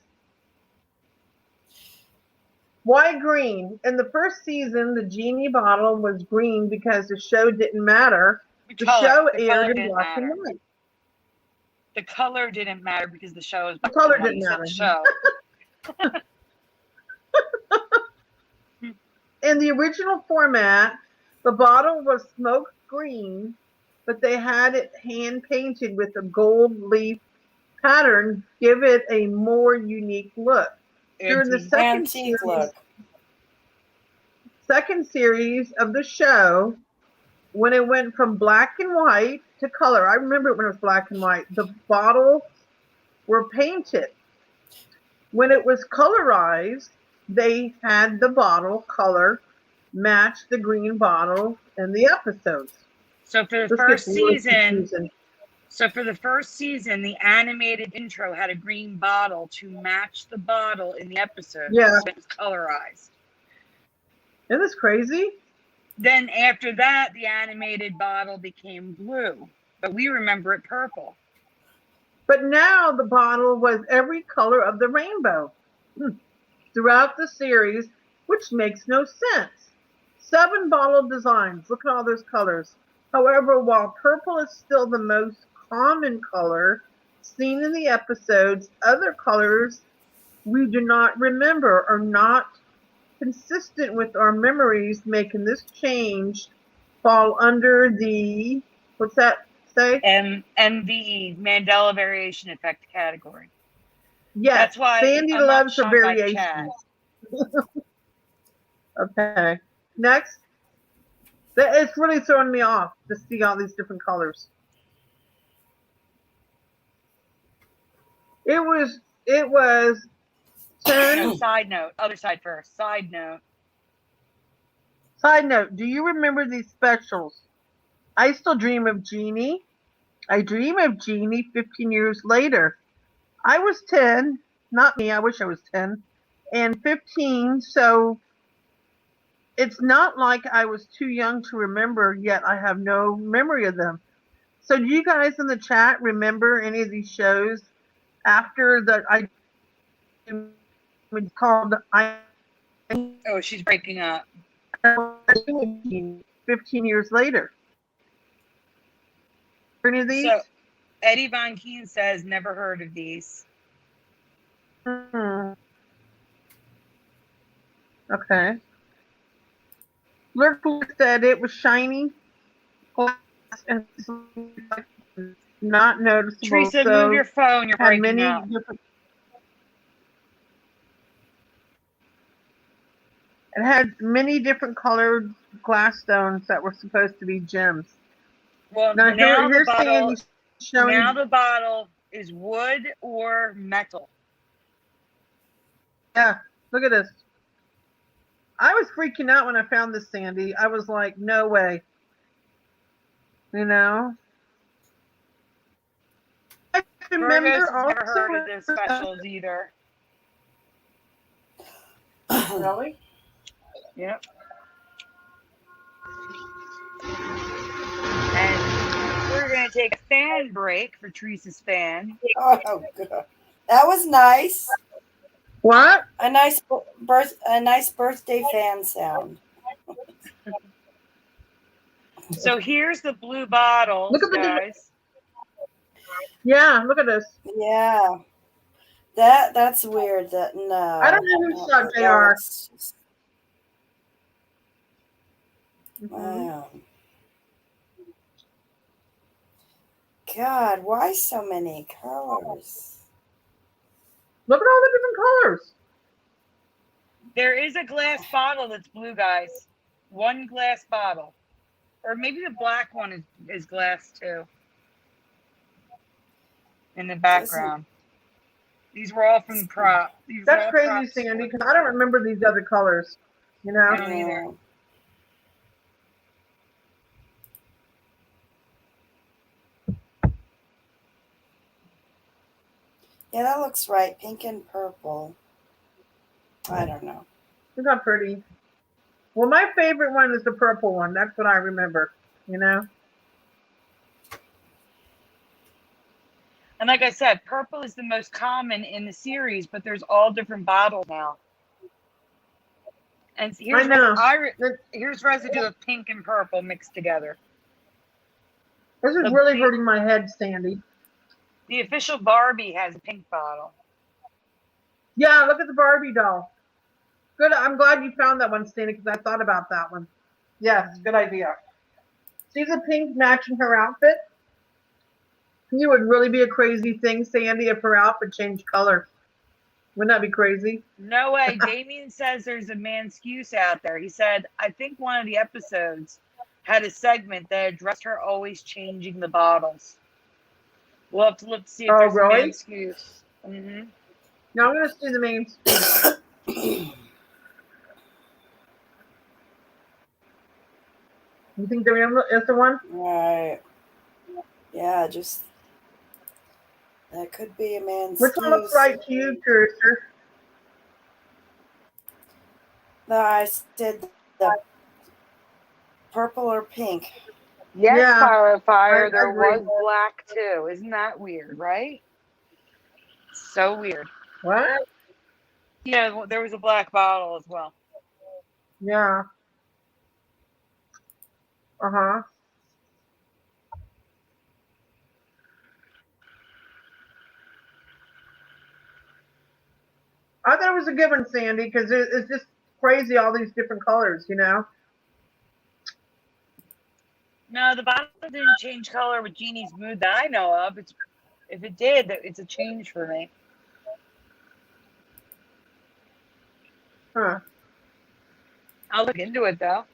Why green? In the first season, the genie bottle was green because the show didn't matter. The show aired in black and white. The color didn't matter because the show is the color didn't matter. The show. In the original format, the bottle was smoke green, but they had it hand painted with a gold leaf pattern, give it a more unique look. During the second series of the show, when it went from black and white to color, I remember it when it was black and white, the bottles were painted. When it was colorized, they had the bottle color match the green bottle in the episodes. So for the first season, So for the first season, the animated intro had a green bottle to match the bottle in the episode. Yeah. So it was colorized. Isn't this crazy? Then after that, the animated bottle became blue, but we remember it purple. But now the bottle was every color of the rainbow throughout the series, which makes no sense. 7 bottle designs. Look at all those colors. However, while purple is still the most common color seen in the episodes, other colors we do not remember are not consistent with our memories, making this change fall under the, what's that say? MVE, Mandela Variation Effect category. Yes, That's why Sandy I'm not loves her shocked by variations. chat. Okay, next. It's really throwing me off to see all these different colors. It was No, 10. side note. Other side first. Side note. Side note, do you remember these specials? I still dream of Jeannie. I dream of Jeannie 15 years later. I was 10, not me, I wish I was 10, and 15, so it's not like I was too young to remember, yet I have no memory of them. So do you guys in the chat remember any of these shows after that I called I Oh, she's breaking up. 15 years later? Any of these? So Eddie Von Keen says, never heard of these. Okay. Lurk said it was shiny, glass, and not noticeable. Teresa, so move your phone. You're had breaking many up. different. It had many different colored glass stones that were supposed to be gems. Well, Now here's Sandy showing. now the bottle is wood or metal. Yeah, look at this. I was freaking out when I found this, Sandy. I was like, no way. You know? I remember Virgos has also. never heard of this specials either. Really? Yep. And we're going to take a fan break for Teresa's fan. Oh, good. That was nice. What? A nice birthday fan sound. So here's the blue bottles, Look at the guys. Yeah, look at this. Yeah. That's weird. That no. I don't know who shot JR. That's just- Mhm. Wow. God, why so many colors? Look at all the different colors. There is a glass bottle that's blue, guys. One glass bottle. Or maybe the black one is glass too. In the background. These were all from prop. These were That's all crazy, props. Sandy, because I don't remember these other colors. You know? I don't either. Yeah, that looks right. Pink and purple. I don't know. Look how pretty. Well, my favorite one is the purple one. That's what I remember. You know? And like I said, purple is the most common in the series, but there's all different bottles now. And here's I know. here's residue of pink and purple mixed together. This is really hurting my head, Sandy. The official Barbie has a pink bottle. Yeah, look at the Barbie doll. Good. I'm glad you found that one, Sandy, because I thought about that one. Yes, good idea. See the pink matching her outfit? You would really be a crazy thing, Sandy, if her outfit changed color. Wouldn't that be crazy? No way. Damien says there's a manscuse out there. He said, I think one of the episodes had a segment that addressed her always changing the bottles. We'll have to look to see if there's a manscuse. Mm-hmm. Now I'm going to see the manscuse. You think there is the one? Right. Yeah, just That could be a man's Which one looks snooze. right to you, Curiouser? No, I said the purple or pink. Yes, Yeah, Fire, I there agree. was black too. Isn't that weird, right? So weird. What? Yeah, there was a black bottle as well. Yeah. Uh-huh. I thought it was a good one, Sandy, because it's just crazy, all these different colors, you know? No, the bottle didn't change color with Jeannie's mood that I know of. If it did, it's a change for me. Huh. I'll look into it though.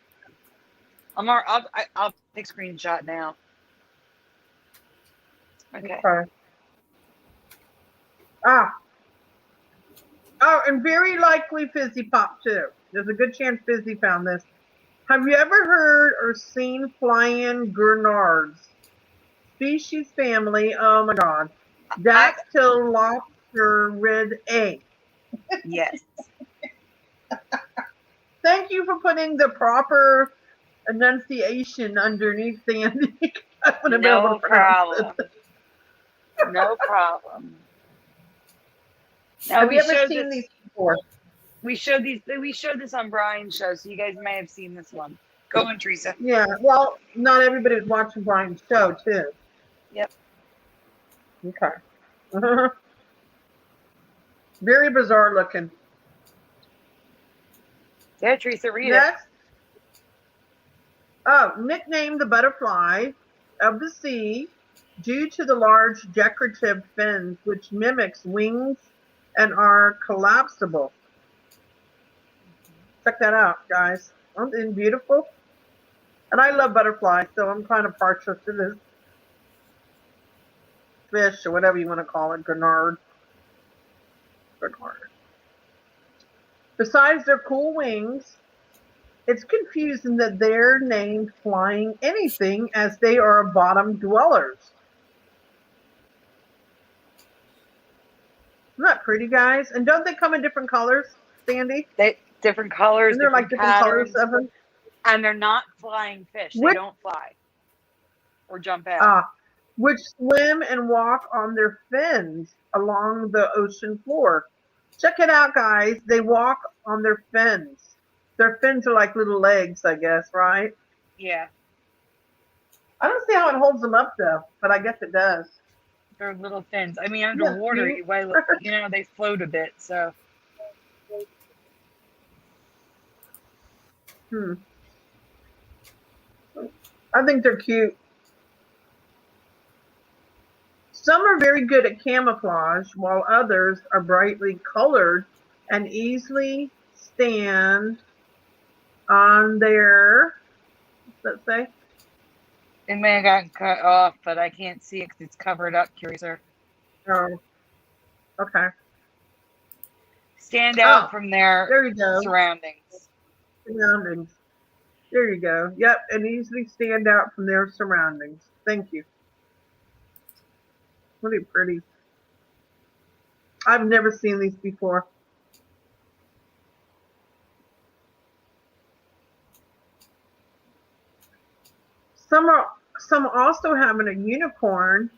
I'll take a screenshot now. Okay. Ah. Oh, and very likely Fizzy Pop, too. There's a good chance Fizzy found this. Have you ever heard or seen flying gurnards? Species family, oh my god. Dactyl lobsterid egg. Yes. Thank you for putting the proper enunciation underneath Sandy. I wouldn't be able No to pronounce problem. it. No problem. Now Have you ever seen these before? We showed this on Brian's show, so you guys may have seen this one. Go on, Teresa. Yeah, well, not everybody's watching Brian's show, too. Yep. Okay. Very bizarre looking. Yeah, Teresa, read Next. Oh, nicknamed the butterfly of the sea due to the large decorative fins which mimics wings and are collapsible. Check that out, guys. Aren't they beautiful? And I love butterflies, so I'm kind of partial to this fish or whatever you want to call it, Gurnard. Besides their cool wings, it's confusing that they're named flying anything as they are bottom dwellers. Isn't that pretty, guys? And don't they come in different colors, Sandy? Different colors, Isn't there like different patterns, colors of them? and they're not flying fish. They don't fly or jump out. Which swim and walk on their fins along the ocean floor. Check it out, guys. They walk on their fins. Their fins are like little legs, I guess, right? Yeah. I don't see how it holds them up, though, but I guess it does. They're little fins. I mean, underwater, they float a bit, so. I think they're cute. Some are very good at camouflage, while others are brightly colored and easily stand on their, let's say. It may have gotten cut off, but I can't see it because it's covered up, Curiouser. Oh, okay. Stand out from their surroundings. There you go. Yep, and easily stand out from their surroundings. Thank you. Really pretty. I've never seen these before. Some also having a unicorn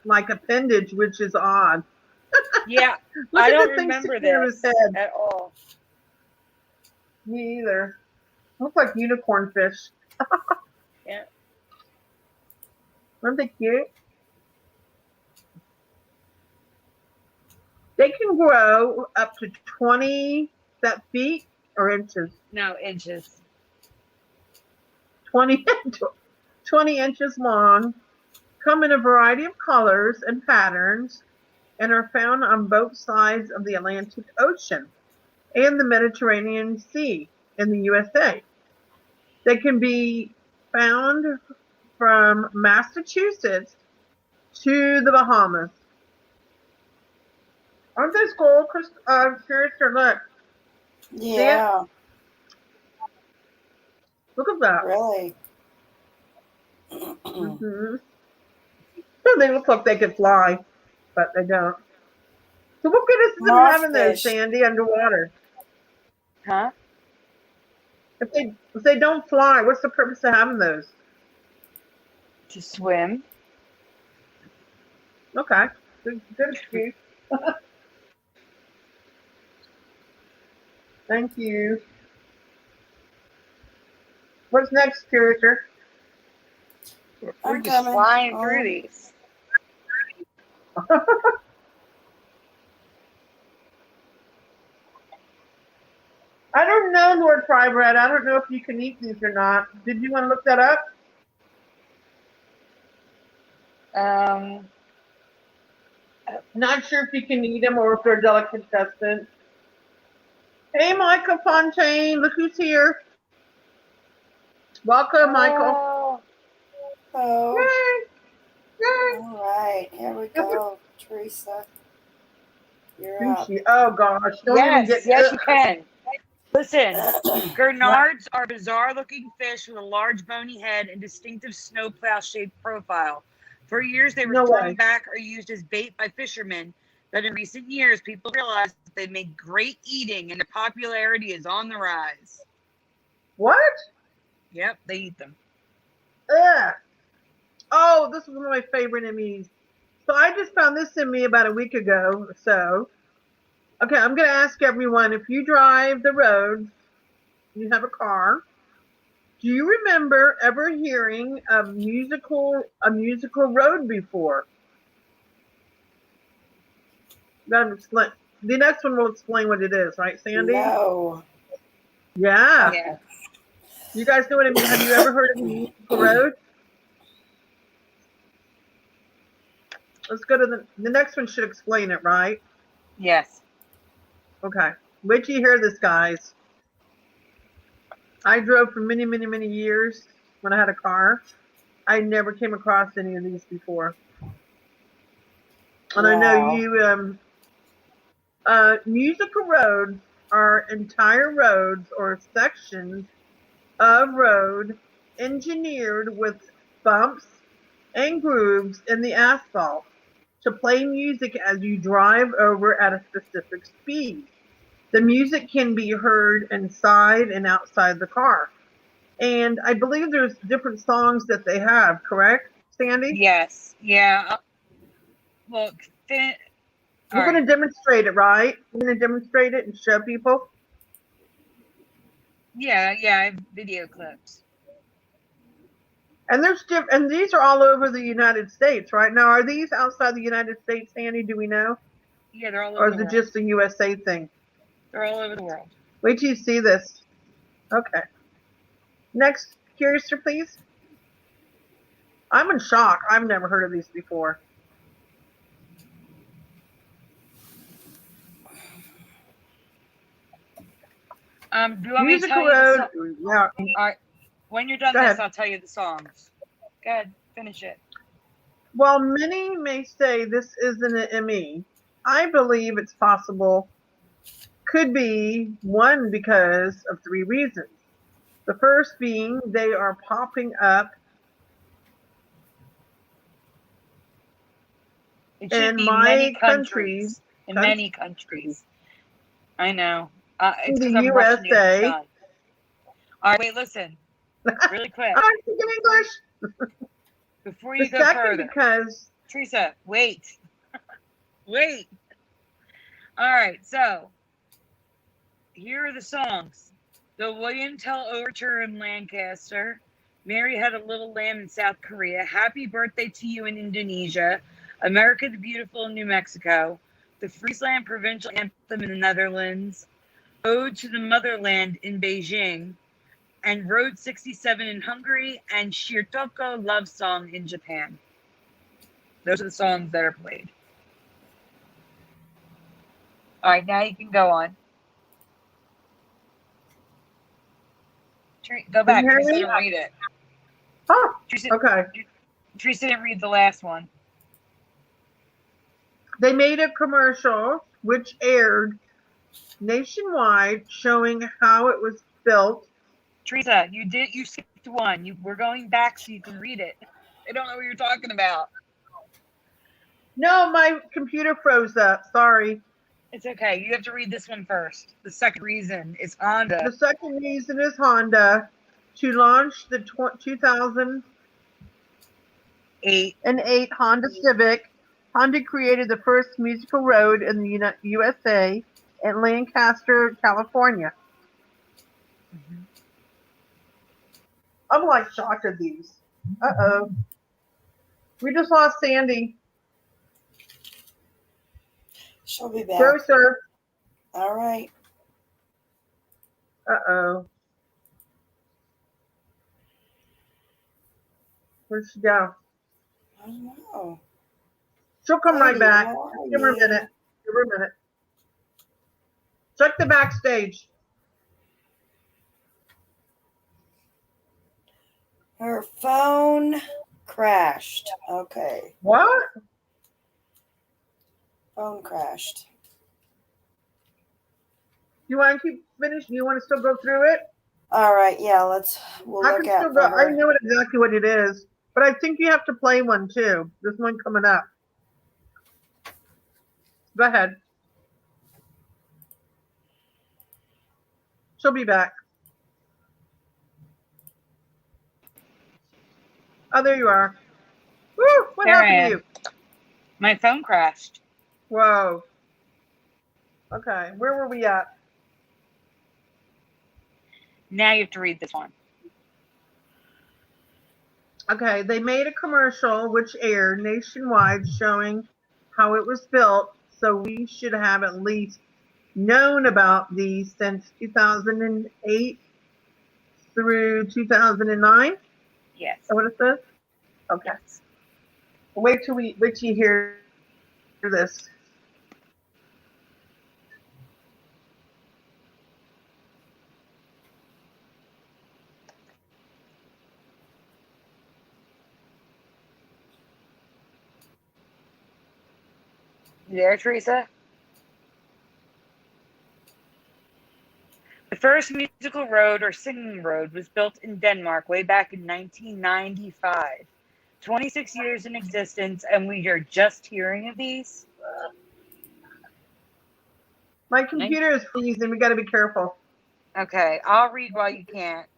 like appendage, which is odd. Yeah, I don't remember this at all. Me either. Looks like unicorn fish. Yeah. Aren't they cute? They can grow up to 20 feet or inches. No, inches. 20 inches long, come in a variety of colors and patterns, and are found on both sides of the Atlantic Ocean and the Mediterranean Sea in the USA. They can be found from Massachusetts to the Bahamas. Aren't those cool, Curious or look? Yeah. Look at that. Really? Mm-hmm. They look like they could fly. but they don't. So what good is them having those, Mothfish. Sandy, underwater? Huh? If they don't fly, what's the purpose of having those? To swim. Okay, good excuse. Thank you. What's next, Curiouser? We're I'm just coming. flying through Oh. these. I don't know, Lord Frybread. I don't know if you can eat these or not. Did you want to look that up? Not sure if you can eat them or if they're delicatessen. Hey, Michael Fontaine, look who's here. Welcome, Michael. Oh. Yay! Yay! All right. Here we go. Teresa. You're up. Sushi. Oh gosh, don't even get. Yes, you can. Listen, gurnards are bizarre-looking fish with a large bony head and distinctive snowplow-shaped profile. For years, they were No thrown way. back or used as bait by fishermen, but in recent years, people realized that they make great eating and their popularity is on the rise. What? Yep, they eat them. Ugh. Oh, this is one of my favorite Emmys. So I just found this in me about a week ago or so. Okay, I'm going to ask everyone, if you drive the roads, you have a car, do you remember ever hearing a musical road before? The next one will explain what it is, right, Sandy? No. Yeah. Yeah. You guys know what I mean? Have you ever heard of a musical road? Let's go to the next one. Should explain it, right? Yes. Okay. Wait till you hear this, guys. I drove for many, many, many years when I had a car. I never came across any of these before. And I know Wow. you, musical roads are entire roads or sections of road engineered with bumps and grooves in the asphalt to play music as you drive over at a specific speed. The music can be heard inside and outside the car. And I believe there's different songs that they have, correct, Sandy? Yes. Yeah. Look, We're going to demonstrate it, right? We're going to demonstrate it and show people. Yeah, I have video clips. And and these are all over the United States, right? Now, are these outside the United States, Sandy? Do we know? Yeah, they're all over Or the is it world. just a USA thing? They're all over the world. Wait till you see this. Okay. Next, Curiouser, please. I'm in shock. I've never heard of these before. Do you want me to Musical tell you the road. song? Yeah. All right. When you're done Go this, ahead. I'll tell you the songs. Go ahead, finish it. While many may say this isn't an ME, I believe it's possible. Could be one because of three reasons. The first being they are popping up It should in be my many country, countries. In many countries. I know. It's the because I'm rushing to get this USA. done. All right, wait, listen. Really quick. I'm speaking English. Before The you go second further. because Teresa, wait. Wait. All right, so here are the songs. The William Tell Overture in Lancaster. Mary Had a Little Lamb in South Korea. Happy Birthday to You in Indonesia. America the Beautiful in New Mexico. The Friesland Provincial Anthem in the Netherlands. Ode to the Motherland in Beijing. And Road 67 in Hungary. And Shirtoko Love Song in Japan. Those are the songs that are played. All right, now you can go on. Go back. hear Teresa me? didn't read it. Oh, Teresa, okay. Teresa didn't read the last one. They made a commercial which aired nationwide showing how it was built. Teresa, you skipped one. We're going back so you can read it. I don't know what you're talking about. No, my computer froze up. Sorry. It's okay. You have to read this one first. The second reason is Honda. The second reason is Honda to launch the 2008 Honda Civic. Honda created the first musical road in the USA at Lancaster, California. Mhm. I'm like shocked at these. Uh-oh. We just lost Sandy. She'll be back. Go, sir. All right. Uh-oh. Where'd she go? I don't know. She'll come right Sandy, back. how are Give her a you? minute. Give her a minute. Check the backstage. Her phone crashed. Okay. What? Phone crashed. You want to keep finishing? You want to still go through it? All right. Yeah. We'll I look can out still for go. I her. know exactly what it is, but I think you have to play one too. There's one coming up. Go ahead. She'll be back. Oh, there you are. Woo! What There I happened to am. you? My phone crashed. Whoa. Okay, where were we at? Now you have to read this one. Okay, they made a commercial which aired nationwide showing how it was built, so we should have at least known about these since 2008 through 2009. Yes. Is that what it says? Okay. Yes. Wait till you hear this. You there, Teresa? The first musical road or singing road was built in Denmark way back in 1995. 26 years in existence, and we are just hearing of these. My computer is freezing. We got to be careful. Okay, I'll read while you can't.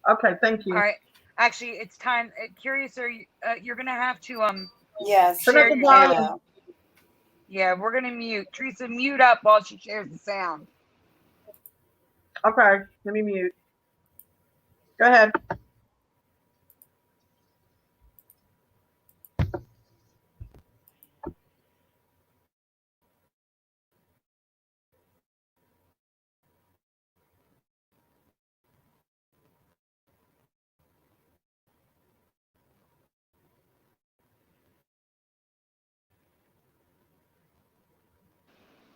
Okay, thank you. All right. Actually, it's time. Curious, you're gonna have to Yes. Turn up share the your volume. sound. Yeah, we're gonna mute. Teresa, mute up while she shares the sound. Okay, let me mute. Go ahead.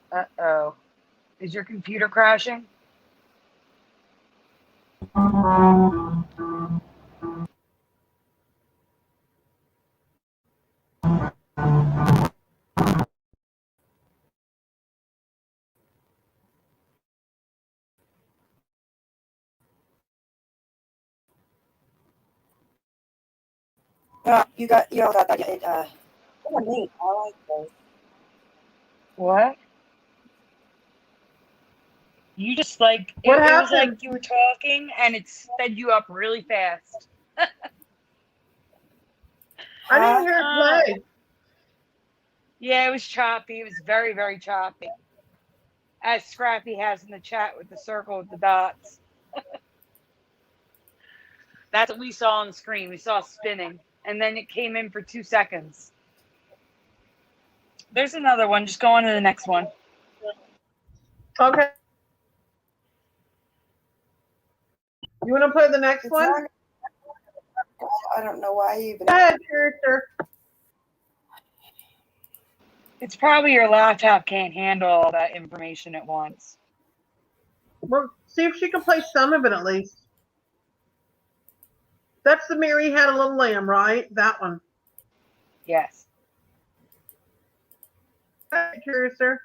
Uh-oh. Is your computer crashing? You all got that. What a neat. I like those. What? You just like What it was like happened? you were talking and it sped you up really fast. I didn't Huh? hear it play. Yeah, it was choppy. It was very, very choppy. As Scrappy has in the chat with the circle with the dots. That's what we saw on the screen. We saw spinning. And then it came in for 2 seconds. There's another one. Just go on to the next one. Okay. You want to play the next It's one? not. I don't know why you even. Go ahead, character. It's probably your laptop can't handle all that information at once. Well, see if she can play some of it at least. That's the Mary Had a Little Lamb, right? That one. Yes. Go ahead, character.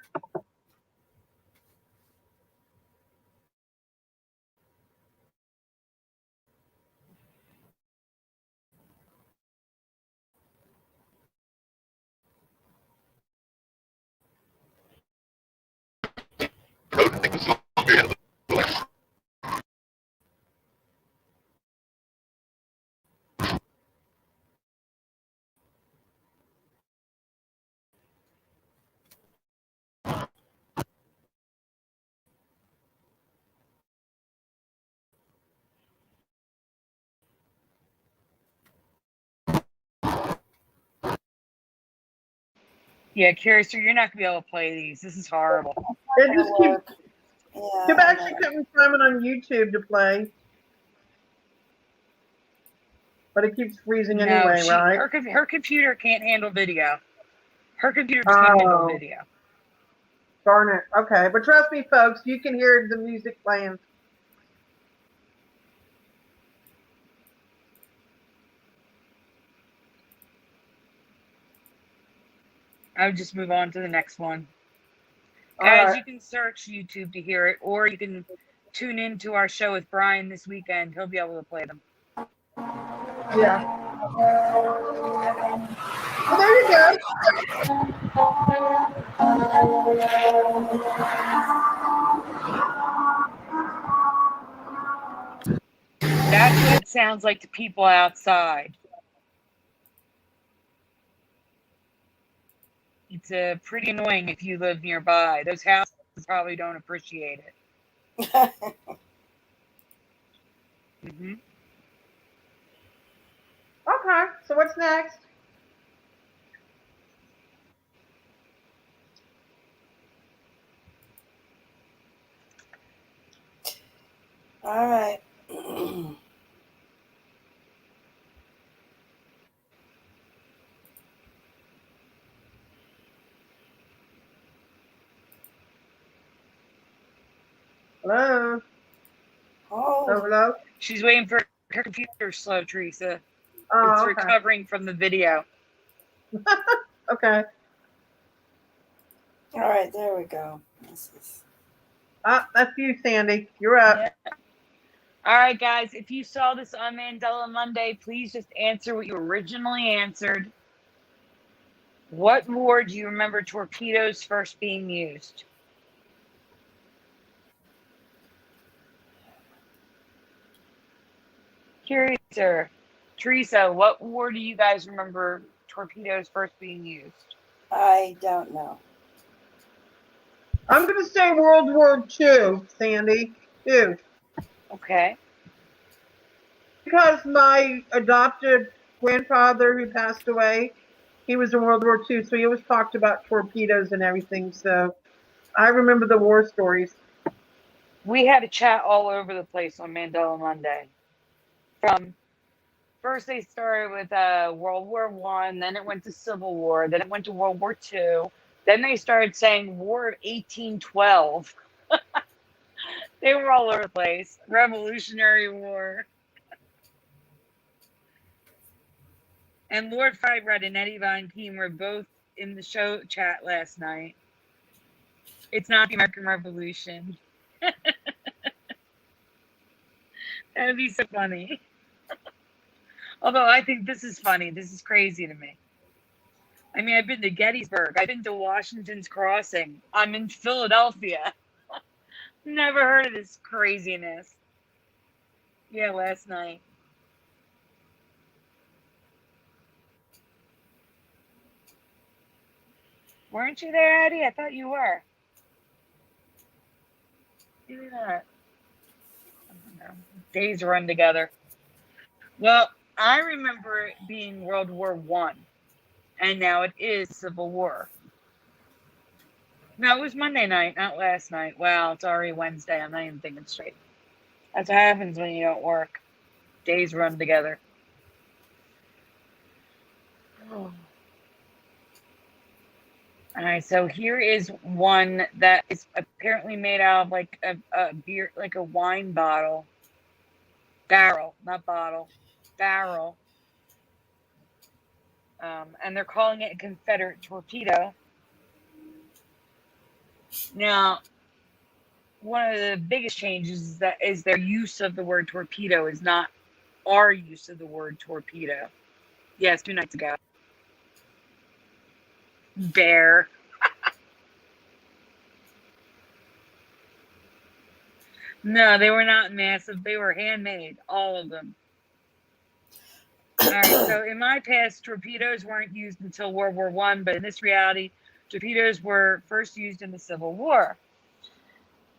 Yeah, Curious, you're not gonna be able to play these. This is horrible. It It'll just keeps. work. Yeah, Too I bad she know. couldn't find it on YouTube to play. But it keeps freezing No, anyway, right? her computer can't handle video. Her computer can't handle Oh, video. darn it. Okay, but trust me, folks, you can hear the music playing. I would just move on to the next one. All Guys, right. you can search YouTube to hear it, or you can tune in to our show with Brian this weekend. He'll be able to play them. Yeah. Well, there you go. That's what it sounds like to people outside. It's pretty annoying if you live nearby. Those houses probably don't appreciate it. Mm-hmm. Okay, so what's next? All right. Hello? Oh, Hello? She's waiting for her computer slow, Teresa. Oh, It's okay. recovering from the video. Okay. all right. There we go. This is... That's you, Sandy. You're up. Yeah. All right, guys. If you saw this on Mandela Monday, please just answer what you originally answered. What war do you remember torpedoes first being used? Curious, sir. Teresa, what war do you guys remember torpedoes first being used? I don't know. I'm going to say World War II, Sandy. Two. Okay. Because my adopted grandfather who passed away, he was in World War II, so he always talked about torpedoes and everything. So I remember the war stories. We had a chat all over the place on Mandela Monday. From first they started with World War One, then it went to Civil War, then it went to World War II, then they started saying War of 1812. They were all over the place. Revolutionary War. And Lord Firebrand and Eddie Von Keem were both in the show chat last night. It's not the American Revolution. That'd be so funny. Although I think this is funny. This is crazy to me. I mean, I've been to Gettysburg. I've been to Washington's Crossing. I'm in Philadelphia. Never heard of this craziness. Yeah, last night. Weren't you there, Eddie? I thought you were. Maybe not. I don't know. Days run together. Well, I remember it being World War One, and now it is Civil War. No, it was Monday night, not last night. Wow, it's already Wednesday. I'm not even thinking straight. That's what happens when you don't work. Days run together. Oh. All right, so here is one that is apparently made out of like a beer, like a wine bottle. Barrel, not bottle. Barrel. And they're calling it a Confederate torpedo. Now, one of the biggest changes is their use of the word torpedo is not our use of the word torpedo. Yes, 2 nights ago. Bear. No, they were not massive. They were handmade, all of them. All right, so in my past, torpedoes weren't used until World War I, but in this reality, torpedoes were first used in the Civil War.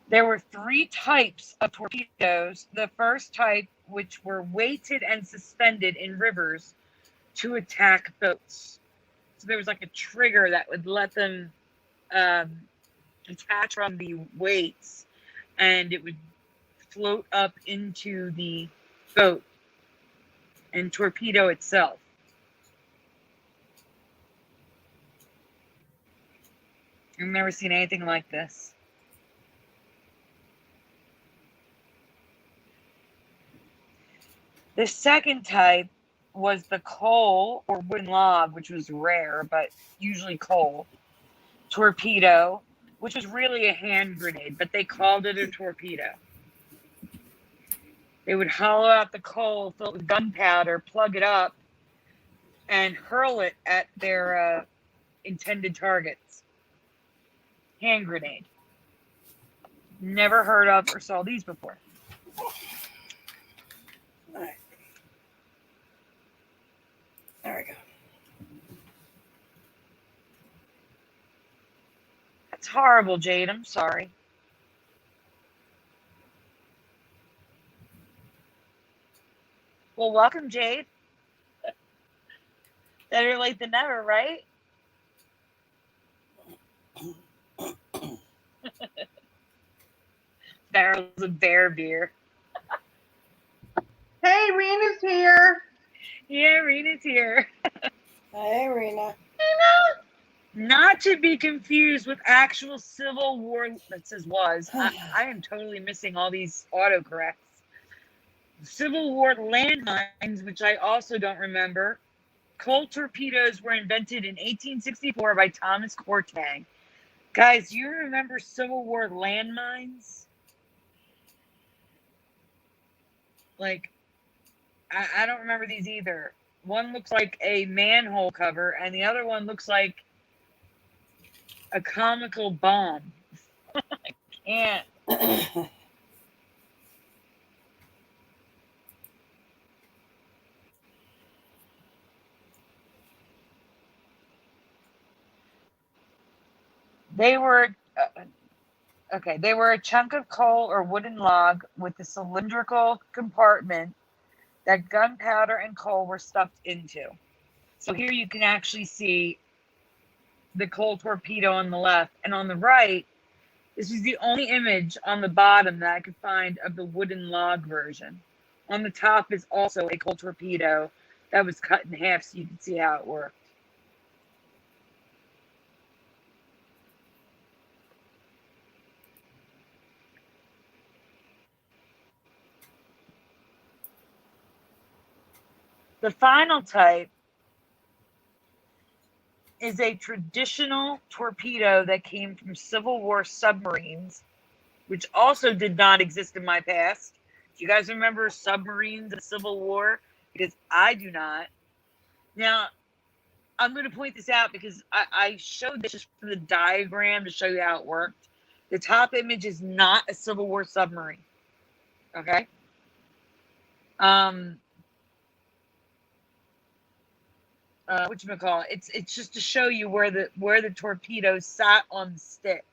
There were 3 types of torpedoes. The first type, which were weighted and suspended in rivers to attack boats. So there was like a trigger that would let them detach from the weights, and it would float up into the boat and torpedo itself. I've never seen anything like this. The second type was the coal or wooden log, which was rare, but usually coal. Torpedo, which was really a hand grenade, but they called it a torpedo. They would hollow out the coal, fill it with gunpowder, plug it up, and hurl it at their intended targets. Hand grenade. Never heard of or saw these before. All right. There we go. That's horrible, Jade. I'm sorry. Well, welcome, Jade. Better late than never, right? Barrels of bear beer. Hey, Rena's here. Yeah, Rena's here. Hey, Rena. Not to be confused with actual Civil War, that says was. I am totally missing all these autocorrects. Civil War landmines, which I also don't remember. Coal torpedoes were invented in 1864 by Thomas Cortang. Guys, do you remember Civil War landmines? Like, I don't remember these either. One looks like a manhole cover, and the other one looks like a comical bomb. I can't. They were okay. They were a chunk of coal or wooden log with a cylindrical compartment that gunpowder and coal were stuffed into. So here you can actually see the coal torpedo on the left, and on the right, this is the only image on the bottom that I could find of the wooden log version. On the top is also a coal torpedo that was cut in half so you can see how it worked. The final type is a traditional torpedo that came from Civil War submarines, which also did not exist in my past. Do you guys remember submarines in the Civil War? Because I do not. Now, I'm going to point this out because I showed this just for the diagram to show you how it worked. The top image is not a Civil War submarine. Okay? Whatchamacallit? It's just to show you where the torpedo sat on the stick.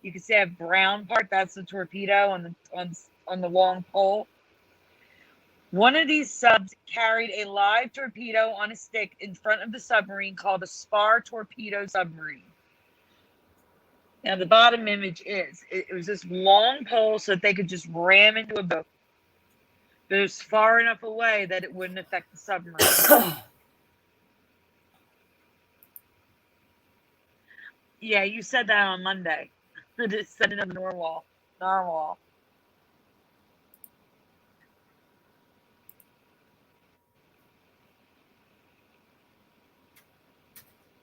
You can see a brown part, that's the torpedo on the long pole. One of these subs carried a live torpedo on a stick in front of the submarine called a spar torpedo submarine. Now the bottom image is, it was this long pole so that they could just ram into a boat. But it was far enough away that it wouldn't affect the submarine. Yeah, you said that on Monday. Just send it on the narwhal.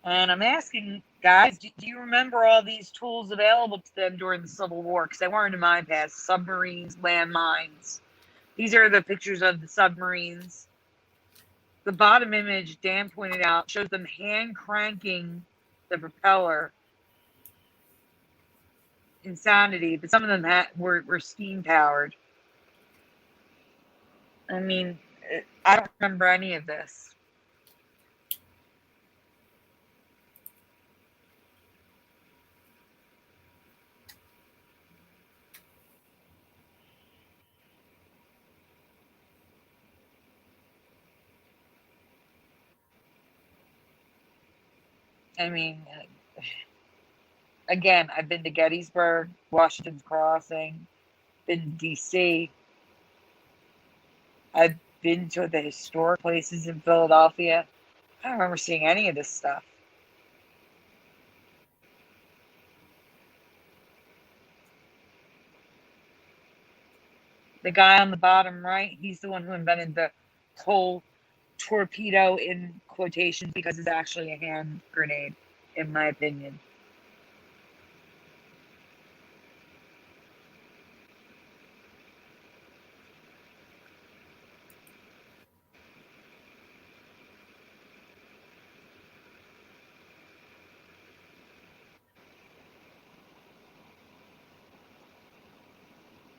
And I'm asking, guys, do you remember all these tools available to them during the Civil War? Because they weren't in my past. Submarines, landmines. These are the pictures of the submarines. The bottom image, Dan pointed out, shows them hand cranking the propeller. Insanity, but some of them were steam powered. I mean, I don't remember any of this. I mean, again, I've been to Gettysburg, Washington's Crossing, been to D.C. I've been to the historic places in Philadelphia. I don't remember seeing any of this stuff. The guy on the bottom right, he's the one who invented the whole torpedo in quotations because it's actually a hand grenade, in my opinion.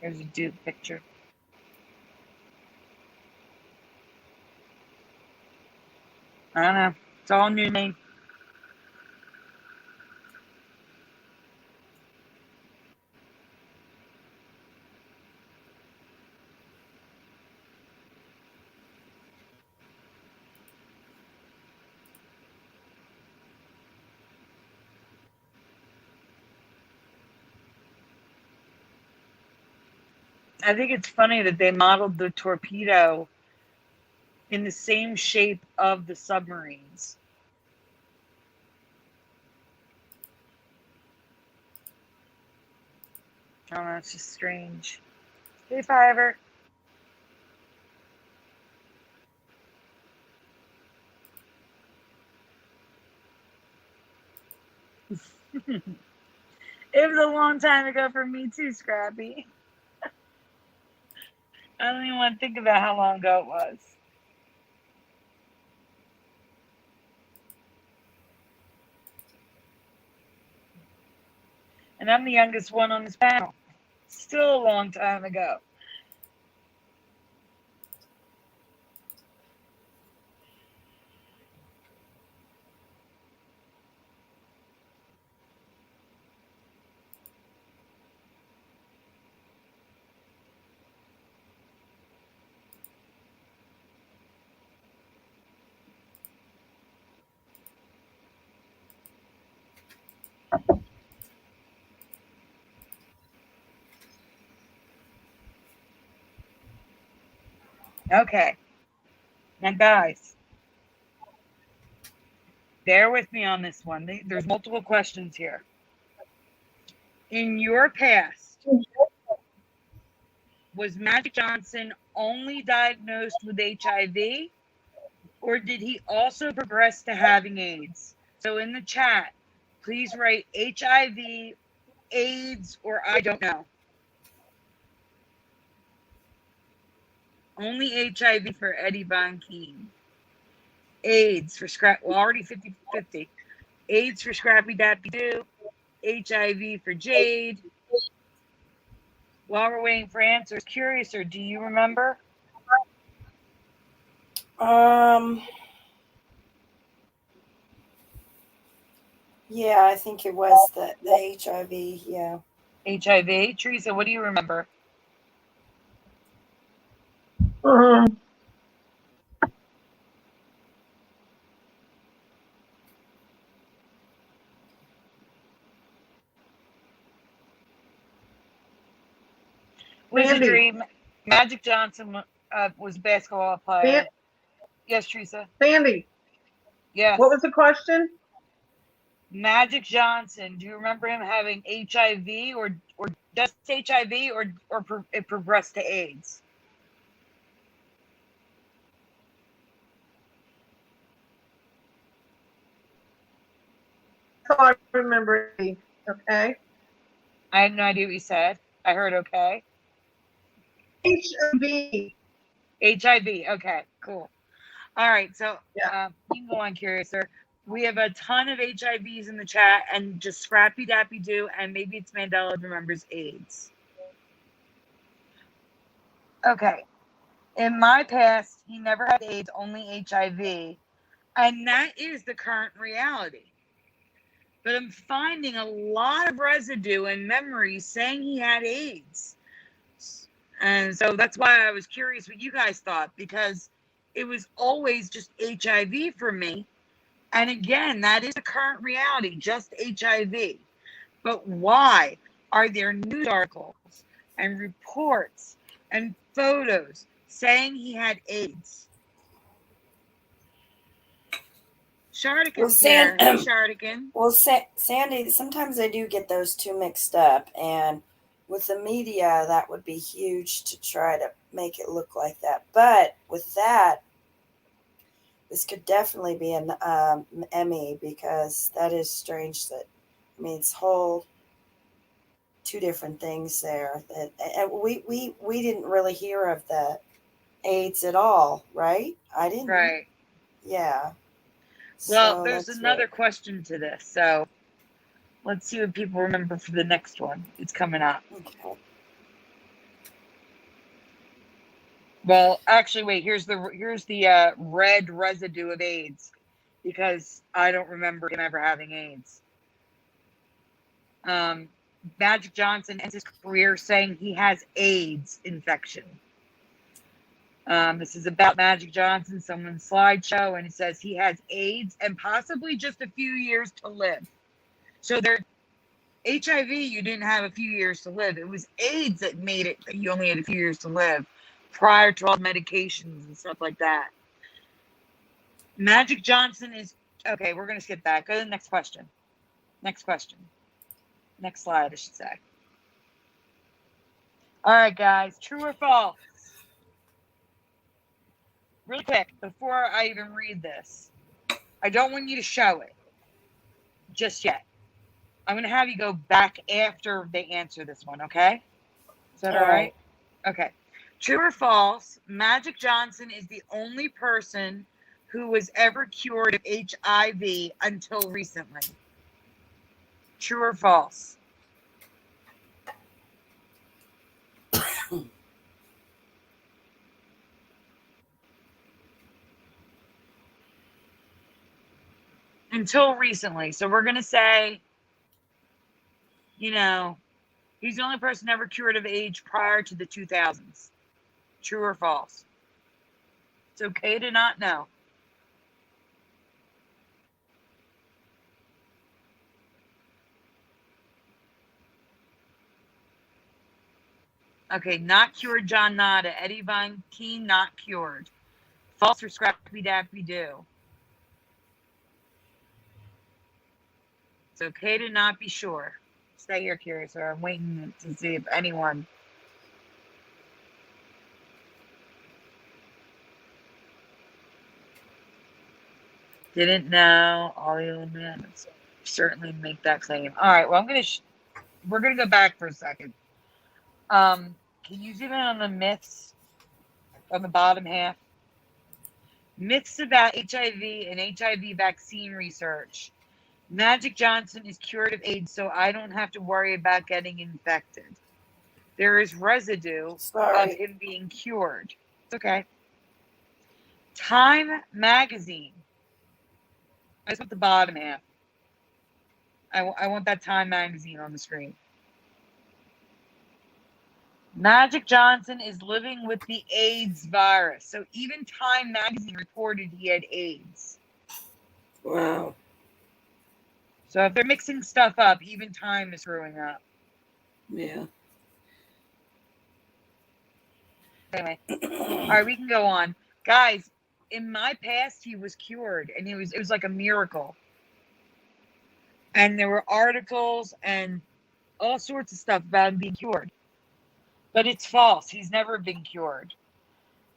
There's a Duke picture. I don't know. It's all new to me. I think it's funny that they modeled the torpedo in the same shape of the submarines. I don't know, it's just strange. Hey, Fiverr. It was a long time ago for me too, Scrappy. I don't even want to think about how long ago it was. And I'm the youngest one on this panel. Still a long time ago. Okay. Now, guys, bear with me on this one. There's multiple questions here. In your past, was Magic Johnson only diagnosed with HIV, or did he also progress to having AIDS? So in the chat, please write HIV, AIDS, or I don't know. Only HIV for Eddie Von Keene. AIDS for Scrap. Well, already 50-50. AIDS for Scrappy Dappy Doo. HIV for Jade. While we're waiting for answers, Curious, or do you remember? Yeah, I think it was the HIV. Yeah. HIV. Teresa, what do you remember? Wizardry. Magic Johnson was a basketball player. Yes, Teresa. Sandy. Yes. What was the question? Magic Johnson. Do you remember him having HIV, or just HIV, or it progressed to AIDS? That's all I remember. Okay. I had no idea what you said. I heard okay. HIV. HIV. Okay, cool. All right, so Yeah. you can go on, Curious, sir. We have a ton of HIVs in the chat, and just Scrappy Dappy Doo, and maybe it's Mandela remembers AIDS. Okay. In my past, he never had AIDS, only HIV. And that is the current reality. But I'm finding a lot of residue and memories saying he had AIDS. And so that's why I was curious what you guys thought, because it was always just HIV for me. And again, that is the current reality, just HIV. But why are there news articles and reports and photos saying he had AIDS? Shardigan's here. Hey, Shardigan. Well, Sandy, sometimes I do get those two mixed up, and with the media, that would be huge to try to make it look like that. But with that, this could definitely be an Emmy, because that is strange. That, I mean, it's whole two different things there. That, and we didn't really hear of the AIDS at all, right? I didn't. Right. Yeah. Well, So there's that's another weird. question to this. So let's see what people remember for the next one. It's coming up. Okay. Well, actually, wait. Here's the red residue of AIDS, because I don't remember him ever having AIDS. Magic Johnson ends his career saying he has AIDS infection. This is about Magic Johnson, someone's slideshow, and it says he has AIDS and possibly just a few years to live. So there, HIV, you didn't have a few years to live. It was AIDS that made it that you only had a few years to live, prior to all medications and stuff like that. Magic Johnson is, okay, we're going to skip that. Go to the next question. Next question. Next slide, I should say. All right, guys, true or false? Really quick, before I even read this, I don't want you to show it just yet. I'm going to have you go back after they answer this one, okay? Is that all right? Okay. True or false, Magic Johnson is the only person who was ever cured of HIV until recently. True or false? Until recently. So we're going to say, you know, he's the only person ever cured of AIDS prior to the 2000s. True or false? It's okay to not know. Okay, not cured, John Nada. Eddie Von Keen, not cured. False or Scrappy Dappy Doo. It's okay to not be sure. Stay here, Curious, or I'm waiting to see if anyone. Didn't know. All the elements certainly make that claim. All right, well, we're gonna go back for a second. Can you zoom in on the myths on the bottom half? Myths about HIV and HIV vaccine research. Magic Johnson is cured of AIDS, so I don't have to worry about getting infected. There is residue of him being cured. It's okay. Time magazine. I just want the bottom half. I want that Time magazine on the screen. Magic Johnson is living with the AIDS virus. So even Time magazine reported he had AIDS. Wow. So if they're mixing stuff up, even Time is screwing up. Yeah. Anyway. All right, we can go on. Guys, in my past, he was cured, and it was like a miracle. And there were articles and all sorts of stuff about him being cured. But it's false. He's never been cured.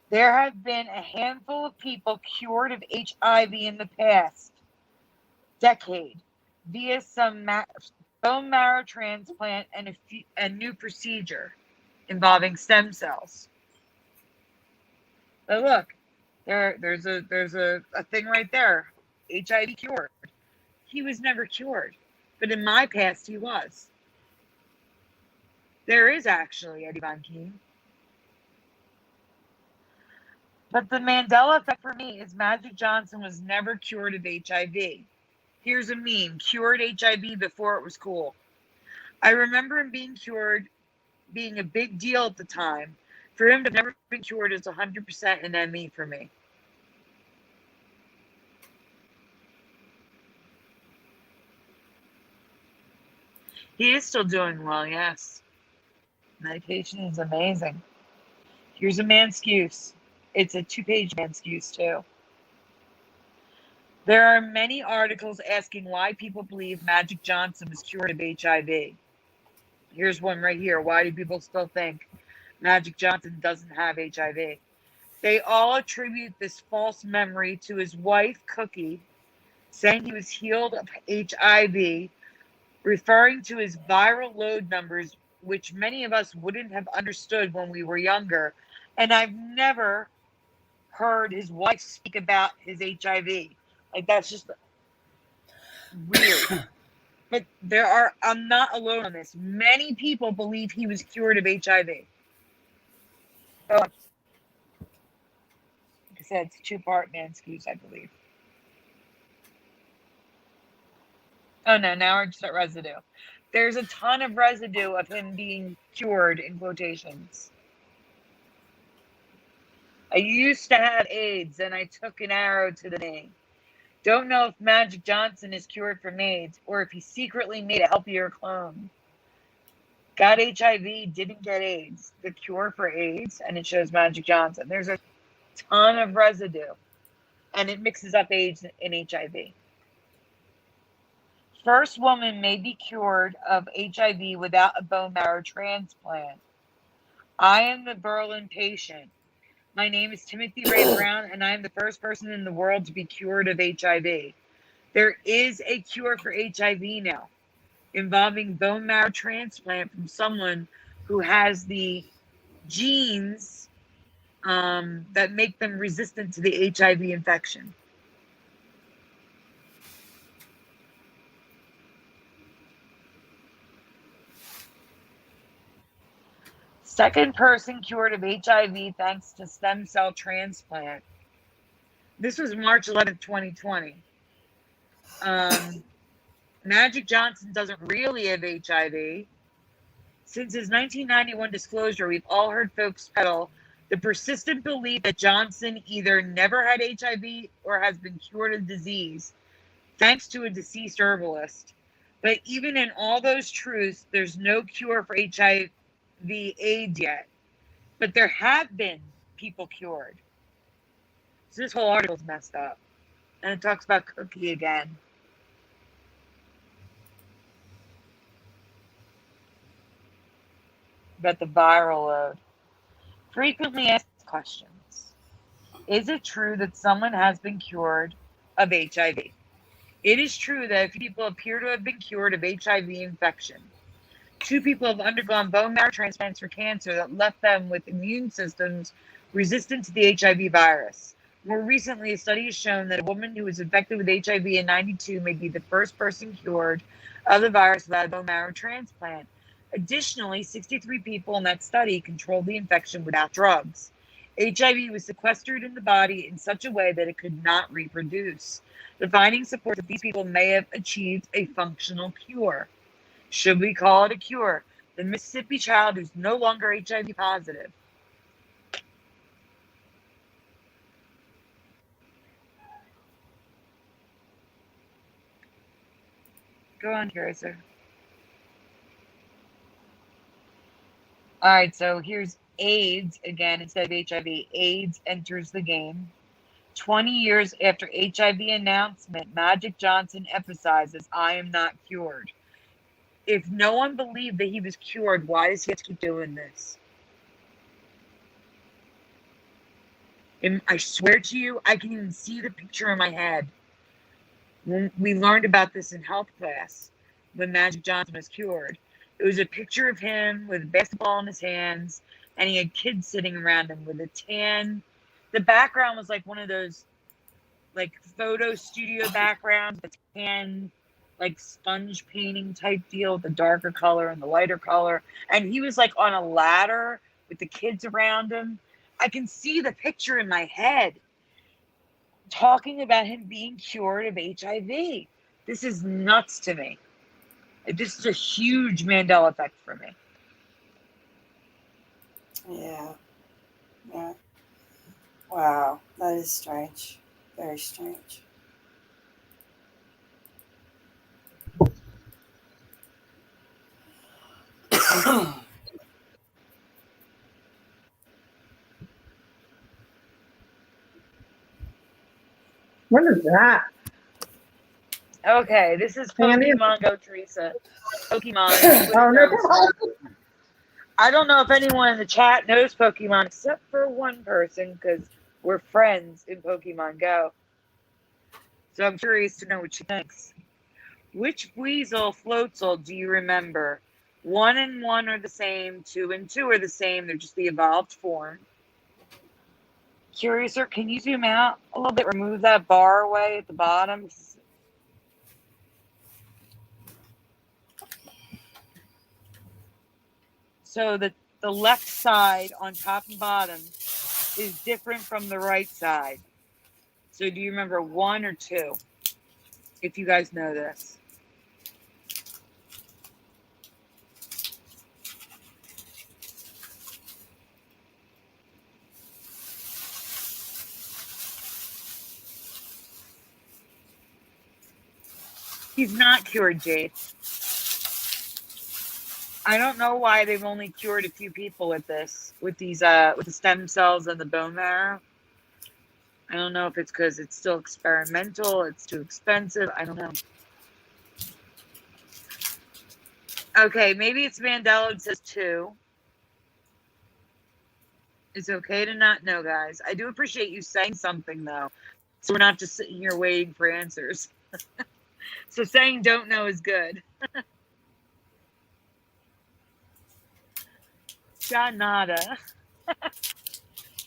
There have been a handful of people cured of HIV in the past decade via some bone marrow transplant and a new procedure involving stem cells. But look, there's a thing right there. HIV cured. He was never cured. But in my past, he was. There is actually Eddie Von Keen. But the Mandela effect for me is Magic Johnson was never cured of HIV. Here's a meme. Cured HIV before it was cool. I remember him being cured being a big deal at the time. For him to have never been cured is 100% an ME for me. He is still doing well, yes. Medication is amazing. Here's a man-excuse. It's a 2-page man-excuse, too. There are many articles asking why people believe Magic Johnson was cured of HIV. Here's one right here. Why do people still think Magic Johnson doesn't have HIV? They all attribute this false memory to his wife, Cookie, saying he was healed of HIV, referring to his viral load numbers, which many of us wouldn't have understood when we were younger. And I've never heard his wife speak about his HIV. Like, that's just weird. But I'm not alone on this. Many people believe he was cured of HIV. Oh, like I said, it's a 2-part man excuse, I believe. Oh no, now we're just at residue. There's a ton of residue of him being cured in quotations. I used to have AIDS and I took an arrow to the knee. Don't know if Magic Johnson is cured from AIDS or if he secretly made a healthier clone. Got HIV, didn't get AIDS. The cure for AIDS, and it shows Magic Johnson. There's a ton of residue, and it mixes up AIDS and HIV. First woman may be cured of HIV without a bone marrow transplant. I am the Berlin patient. My name is Timothy Ray Brown, and I am the first person in the world to be cured of HIV. There is a cure for HIV now, involving bone marrow transplant from someone who has the genes that make them resistant to the HIV infection. Second person cured of HIV thanks to stem cell transplant. This was March 11th, 2020. Magic Johnson doesn't really have HIV. Since his 1991 disclosure, we've all heard folks peddle the persistent belief that Johnson either never had HIV or has been cured of disease, thanks to a deceased herbalist. But even in all those truths, there's no cure for HIV/AIDS yet. But there have been people cured. So this whole article's messed up. And it talks about Cookie again. About the viral load. Frequently asked questions. Is it true that someone has been cured of HIV? It is true that a few people appear to have been cured of HIV infection. 2 people have undergone bone marrow transplants for cancer that left them with immune systems resistant to the HIV virus. More recently, a study has shown that a woman who was infected with HIV in 1992 may be the first person cured of the virus without a bone marrow transplant. Additionally, 63 people in that study controlled the infection without drugs. HIV was sequestered in the body in such a way that it could not reproduce. The findings support that these people may have achieved a functional cure. Should we call it a cure? The Mississippi child who's no longer HIV positive. Go on, Curiouser. All right, so here's AIDS again instead of HIV. AIDS enters the game. 20 years after HIV announcement, Magic Johnson emphasizes, I am not cured. If no one believed that he was cured, why does he have to keep doing this? And I swear to you, I can even see the picture in my head. When we learned about this in health class, when Magic Johnson was cured, it was a picture of him with a basketball in his hands, and he had kids sitting around him with a tan. The background was like one of those, like, photo studio backgrounds, the tan, like, sponge painting type deal, the darker color and the lighter color. And he was, like, on a ladder with the kids around him. I can see the picture in my head talking about him being cured of HIV. This is nuts to me. This is a huge Mandela effect for me. Yeah. Yeah. Wow. That is strange. Very strange. What is that? Okay, this is Candy? Pokemon Go, Teresa. Pokemon. Oh, no. I don't know if anyone in the chat knows Pokemon except for one person because we're friends in Pokemon Go. So I'm curious to know what she thinks. Which Weasel Floatzel do you remember? 1 and 1 are the same, 2 and 2 are the same, they're just the evolved form. Curiouser, can you zoom out a little bit? Remove that bar away at the bottom. So the left side on top and bottom is different from the right side. So do you remember 1 or 2? If you guys know this. He's not cured, Jade. I don't know why they've only cured a few people with this, with these, with the stem cells and the bone marrow. I don't know if it's because it's still experimental, it's too expensive. I don't know. Okay, maybe it's Mandela. It says 2. It's okay to not know, guys. I do appreciate you saying something, though. So we're not just sitting here waiting for answers. So saying don't know is good. Janada.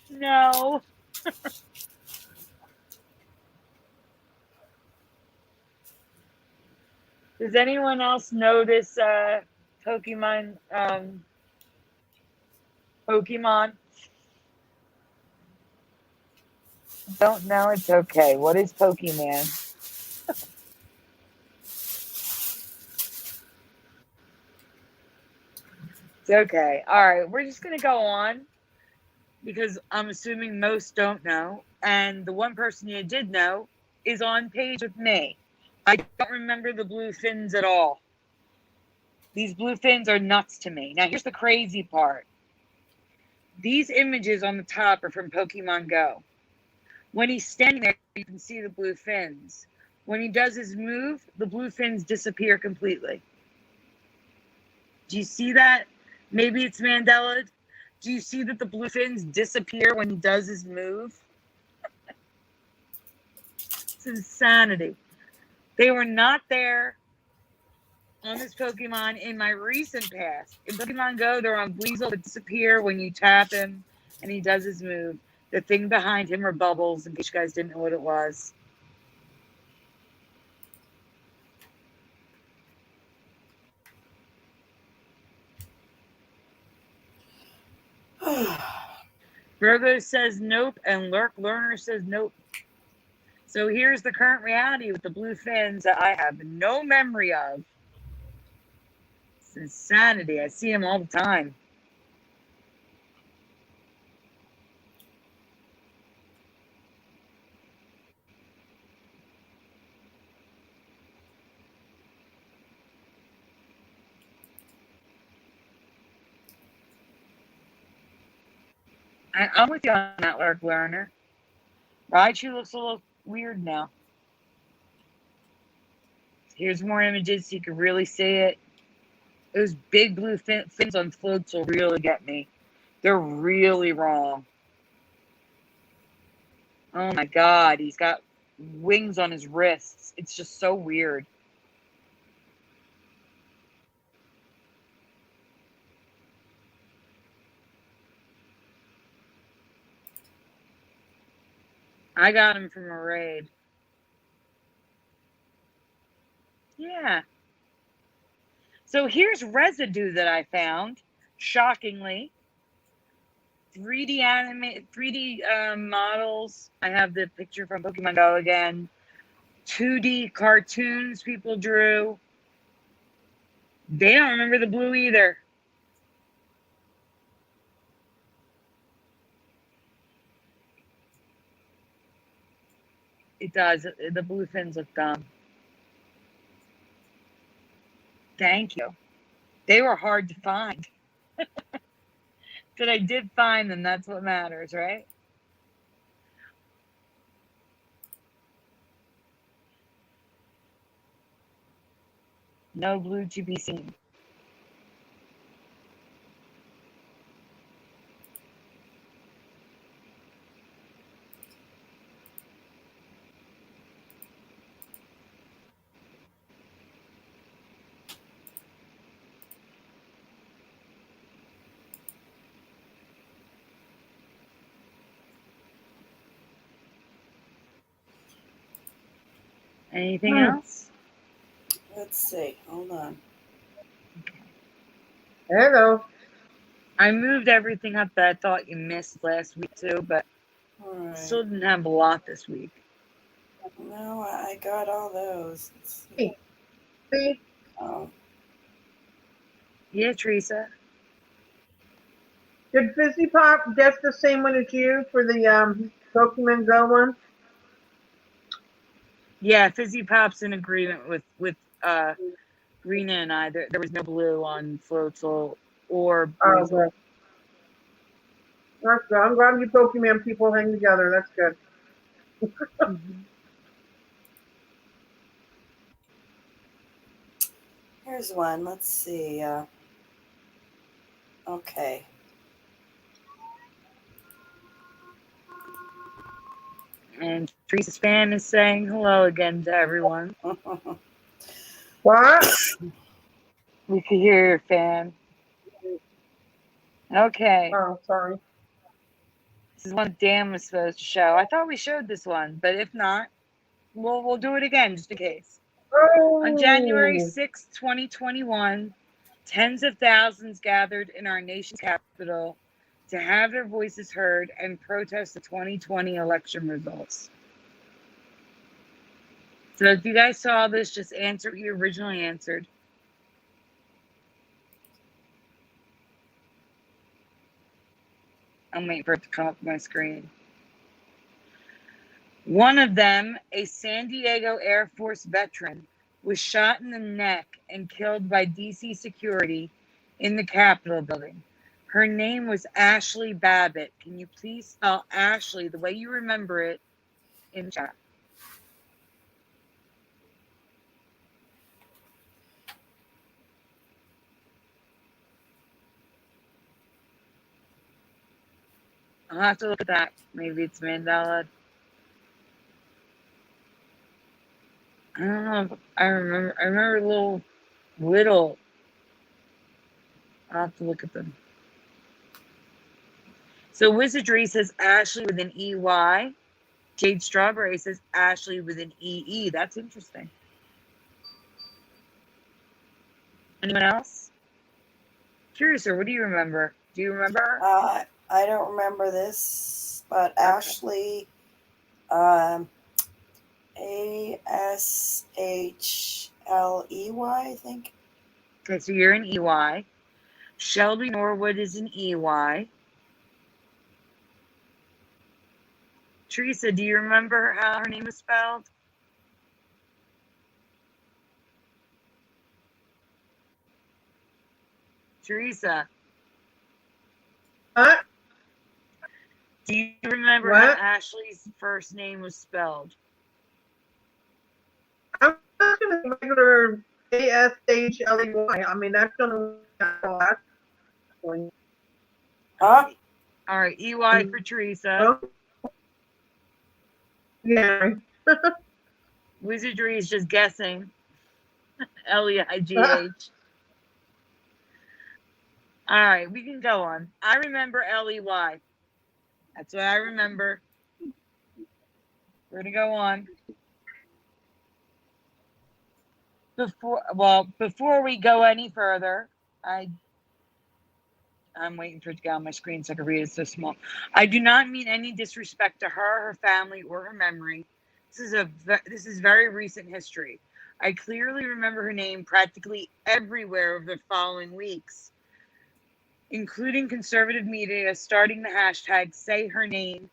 No. Does anyone else know this Pokemon? Pokemon? Don't know, it's okay. What is Pokemon? It's okay. All right, we're just going to go on because I'm assuming most don't know. And the one person you did know is on page with me. I don't remember the blue fins at all. These blue fins are nuts to me. Now, here's the crazy part. These images on the top are from Pokemon Go. When he's standing there, you can see the blue fins. When he does his move, the blue fins disappear completely. Do you see that? Maybe it's Mandela. Do you see that the blue fins disappear when he does his move? It's insanity. They were not there on this Pokemon in my recent past. In Pokemon Go, they're on Weasel that disappear when you tap him and he does his move. The thing behind him are bubbles, in case you guys didn't know what it was. Virgo says nope, and Lurk Learner says nope. So here's the current reality with the blue fins that I have no memory of. It's insanity. I see them all the time. I'm with you on that, Lurk Learner. Raichu looks a little weird now. Here's more images so you can really see it. Those big blue fins on floats will really get me. They're really wrong. Oh my God, he's got wings on his wrists. It's just so weird. I got him from a raid. Yeah. So here's residue that I found, shockingly. 3D models. I have the picture from Pokemon Go again. 2D cartoons people drew. They don't remember the blue either. It does. The blue fins look dumb. Thank you. They were hard to find. But I did find them. That's what matters, right? No blue to be seen. Anything else? Let's see. Hold on. Hello. I moved everything up that I thought you missed last week too, but All right. still didn't have a lot this week. No, I got all those. Let's see. See? Oh, Yeah, Teresa. Did Fizzy Pop get the same one as you for the Pokemon Go one? Yeah, Fizzy Pop's in agreement with Rena and I. There was no blue on Floatzel or Oh, Breezel. good. That's good. I'm glad you Pokemon people hang together. That's good. Mhm. here's one. Let's see. Okay. And Teresa's fan is saying hello again to everyone. What? We could hear your fan. Okay. Oh, sorry. This is one Dan was supposed to show. I thought we showed this one, but if not, we'll do it again just in case. On January Oh, 6, 2021, tens of thousands gathered in our nation's capital to have their voices heard and protest the 2020 election results. So if you guys saw this, just answer what you originally answered. I'm waiting for it to come up on my screen. One of them, a San Diego Air Force veteran, was shot in the neck and killed by DC security in the Capitol building. Her name was Ashley Babbitt. Can you please spell Ashley the way you remember it in chat? I'll have to look at that. Maybe it's Mandela. I don't know if I remember. I remember little. I'll have to look at them. So Wizardry says Ashley with an EY. Jade Strawberry says Ashley with an EE. That's interesting. Anyone else? Curiouser, what do you remember? Do you remember? I don't remember this, but Okay. Ashley, ASHLEY, I think. Okay, so you're an EY. Shelby Norwood is an EY. Teresa, do you remember how her name is spelled? Teresa, what? do you remember What? how Ashley's first name was spelled? I'm just going to regular ASHLEY. I mean, that's going to be Huh? All right, EY for Teresa. Oh, yeah. Wizardry is just guessing. LEIGH. All right, we can go on. I remember LEY. That's what I remember. We're going to go on. Before we go any further, I'm waiting for it to get on my screen so I can read it. It's so small. I do not mean any disrespect to her, her family, or her memory. This is very recent history. I clearly remember her name practically everywhere over the following weeks, including conservative media starting the hashtag Say Her Name.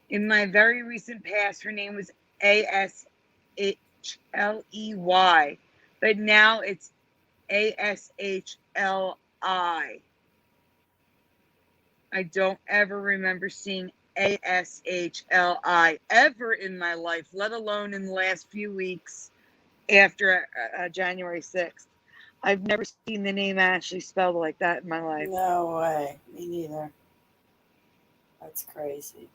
In my very recent past, her name was ASHLEY, but now it's ASHLI. I don't ever remember seeing ASHLI ever in my life, let alone in the last few weeks. after January 6th. I've never seen the name Ashley spelled like that in my life. No way. Me neither. That's crazy.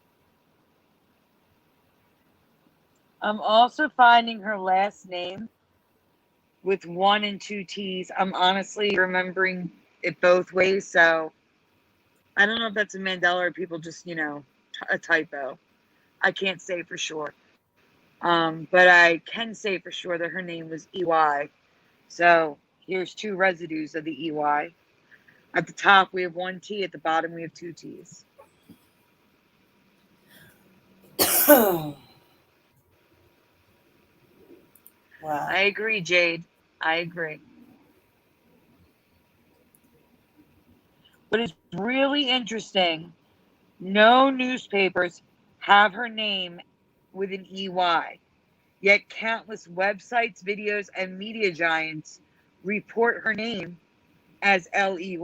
I'm also finding her last name with 1 and 2 T's. I'm honestly remembering it both ways, so I don't know if that's a Mandela or people just, a typo. I can't say for sure. But I can say for sure that her name was EY. So here's 2 residues of the EY. At the top, we have 1 T. At the bottom, we have 2 T's. Wow. I agree, Jade. I agree. What is really interesting, no newspapers have her name with an EY, yet countless websites, videos, and media giants report her name as LEY.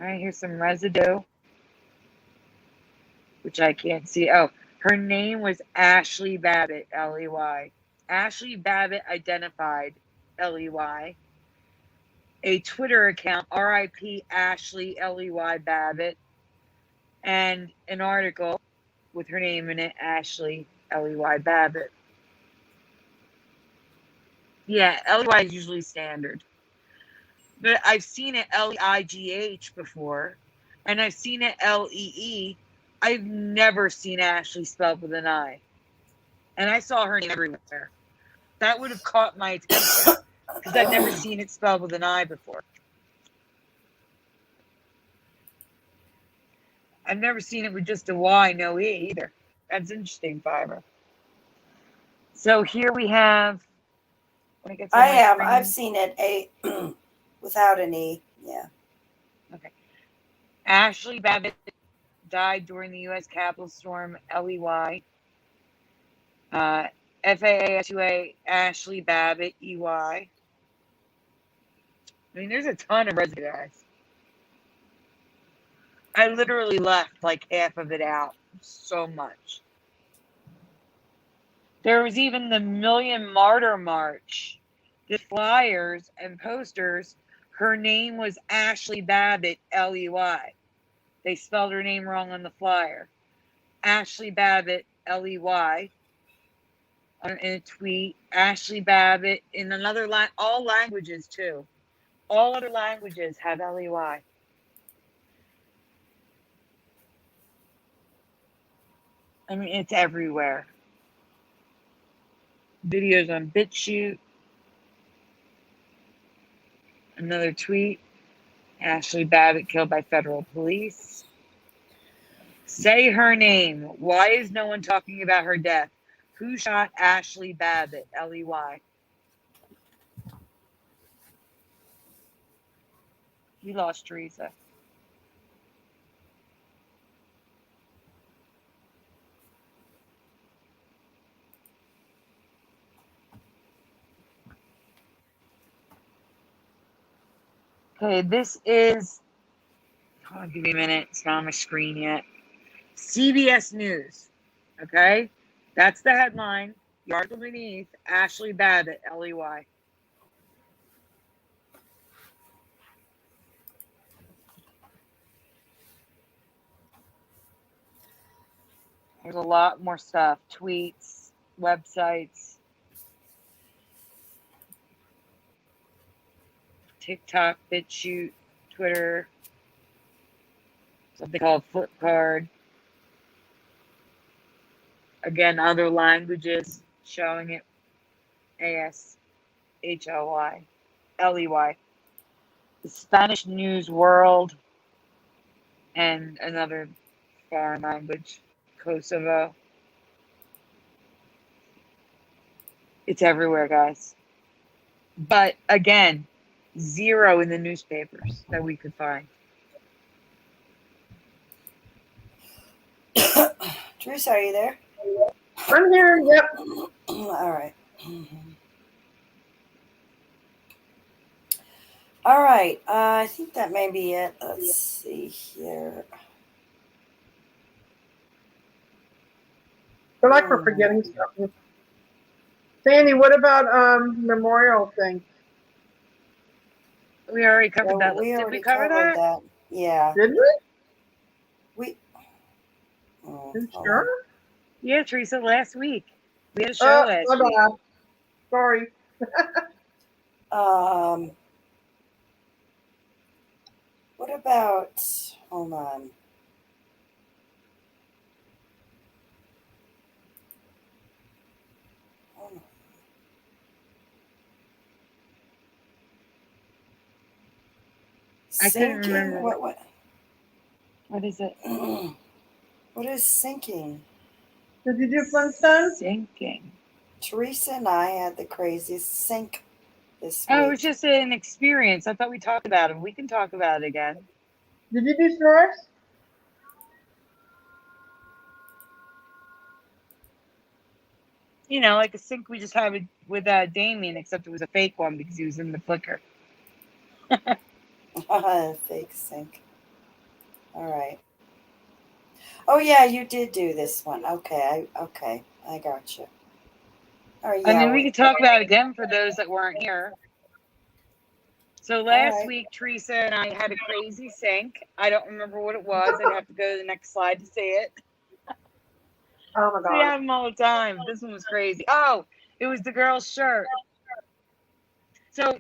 All right, here's some residue, which I can't see. Oh, her name was Ashley Babbitt, LEY. Ashley Babbitt identified, LEY. A Twitter account, RIP Ashley LEY Babbitt, and an article with her name in it, Ashley LEY Babbitt. Yeah, LEY is usually standard. But I've seen it LEIGH before, and I've seen it LEE. I've never seen Ashley spelled with an I. And I saw her name everywhere. That would have caught my attention because I've never seen it spelled with an I before. I've never seen it with just a Y, no E either. That's interesting, Fiverr. So here we have. I've seen it without an E. Yeah. Okay. Ashley Babbitt died during the U.S. Capitol storm, LEY. FAA Ashley Babbitt, EY. I mean, there's a ton of residue, guys. I literally left like half of it out. So much. There was even the Million Martyr March. The flyers and posters, her name was Ashley Babbitt, LEY. They spelled her name wrong on the flyer. Ashley Babbitt, LEY. In a tweet, Ashley Babbitt in another all languages too. All other languages have LEY. I mean, it's everywhere. Videos on BitChute. Another tweet. Ashley Babbitt killed by federal police. Say her name. Why is no one talking about her death? Who shot Ashley Babbitt, LEY? We lost Teresa. Okay, this is, hold on, give me a minute. It's not on my screen yet. CBS News. Okay? That's the headline. The article beneath, Ashley Babbitt, LEY. There's a lot more stuff. Tweets, websites, TikTok, BitChute, Twitter, something called Flipkart. Again, other languages showing it. ASHLY, LEY. The Spanish News World, and another foreign language, Kosovo. It's everywhere, guys. But again, zero in the newspapers that we could find. Teresa, are you there? I'm here. Yep. All right. All right. I think that may be it. Let's see here. I feel like we're forgetting something. Sandy, what about memorial thing? We already covered Yeah, that. we Did we already cover covered that? that. Yeah. Did we? We. You Hold sure? Yeah, Teresa, last week. We had a show last My week. bad. Sorry. on. What about? Hold on. Hold on. I couldn't Sinking? remember. What is it? What is sinking? Did you do Flintstones? Sinking. Teresa and I had the craziest sink this Oh, it week. was just an experience. I thought we talked about it. We can talk about it again. Did you do snores? You know, like a sink we just had with Damien, except it was a fake one because he was in the flicker. Fake sink. All right. Oh yeah, you did do this one. Okay, I got you. All right, I yeah. mean, we could talk about it again for those that weren't here. So last right. week, Teresa and I had a crazy sink. I don't remember what it was. I'd have to go to the next slide to see it. Oh my We god. have them all the time. This one was crazy. Oh, it was the girl's shirt. So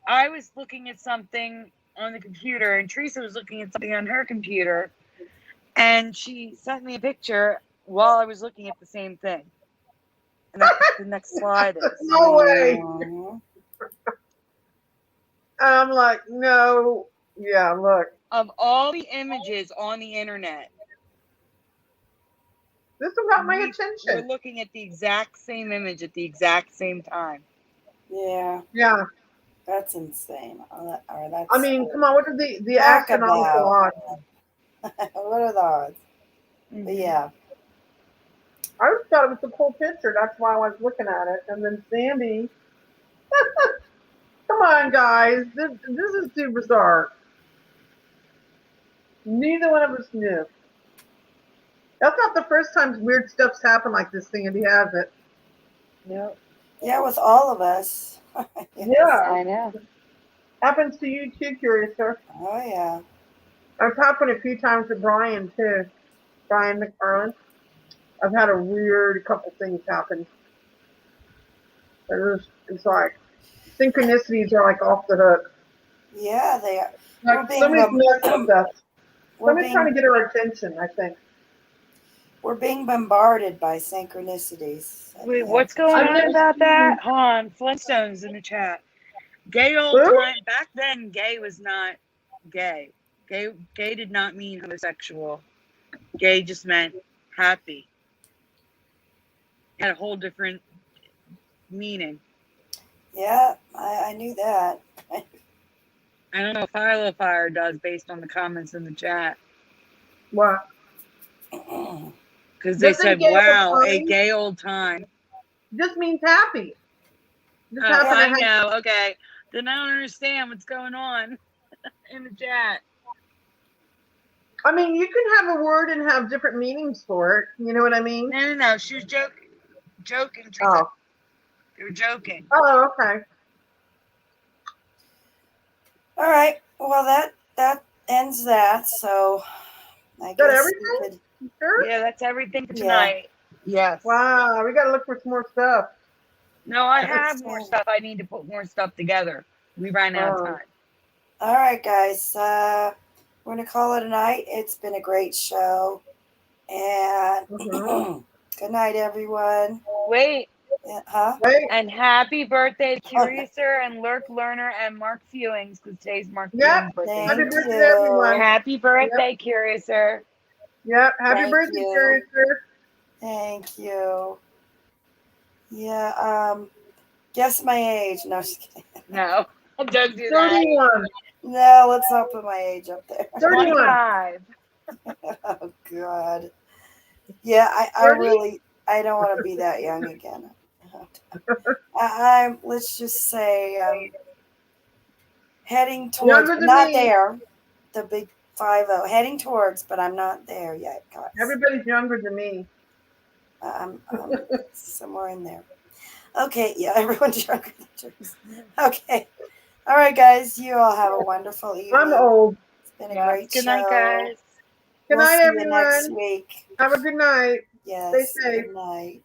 I was looking at something on the computer, and Teresa was looking at something on her computer, and she sent me a picture while I was looking at the same thing. And that's what the next slide is. No way. Mhm. I'm like, no. Yeah, look. Of all the images on the internet, This one got my we're attention. looking at the exact same image at the exact same time. Yeah, Yeah. that's insane. All right, that's. I mean, come on. What are the Talk astronomical about. odds? What are the odds? Mm-hmm. But yeah. I just thought it was a cool picture. That's why I was looking at it. And then Sandy. Come on, guys. This is too bizarre. Neither one of us knew. That's not the first time weird stuff's happened like this, Sandy, has it? Yep. Yeah, with all of us. Yeah. I know. Happens to you too, Curiouser. Oh yeah. I've happened a few times with Brian too. Brian McFarland. I've had a weird couple things happen. It's like synchronicities are like off the hook. Yeah, they are. Like somebody's messing with us. Somebody's trying to get our attention, I think. We're being bombarded by synchronicities. Wait, what's going on about that? Hold on. Flintstones in the chat. Gay old time. Back then, gay was not gay. Gay did not mean homosexual. Gay just meant happy. It had a whole different meaning. Yeah, I knew that. I don't know if Philo Fire does based on the comments in the chat. What? Because they said, wow, a gay old time. Just means happy. Oh, I know. Okay. Then I don't understand what's going on in the chat. I mean, you can have a word and have different meanings for it. You know what I mean? No. She was joking. Teresa. Oh. They were joking. Oh, okay. All right. Well, that ends that. So I guess everything? Sure? Yeah, that's everything for tonight. Yeah. Yes. Wow, we got to look for some more stuff. No, I have more stuff. I need to put more stuff together. We ran out of time. All right, guys. We're going to call it a night. It's been a great show. And good night, everyone. Wait. Huh? Wait. And happy birthday to Curiouser and Lurk Learner and Mark Fewings, because today's Mark Fewings' birthday. Happy birthday, everyone. Happy birthday, Curiouser. Yep. Happy birthday, Curiouser. Thank you. Yeah. Guess my age. No, just kidding. No, don't do 31. that. No, let's not put my age up there. 31. 25. Oh God. Yeah, I 30? really, I don't want to be that young again. I'm, let's just say, heading towards, Younger but than not me. there. The big 50, heading towards, but I'm not there yet, guys. Everybody's younger than me. I'm somewhere in there. Okay, yeah, everyone's younger than Teresa. Okay. All right, guys, you all have a wonderful evening. I'm old. It's been a Yes. great Good show. night, guys. Good We'll night, see you next everyone. week. Have a good night. Yes, Stay safe. good night.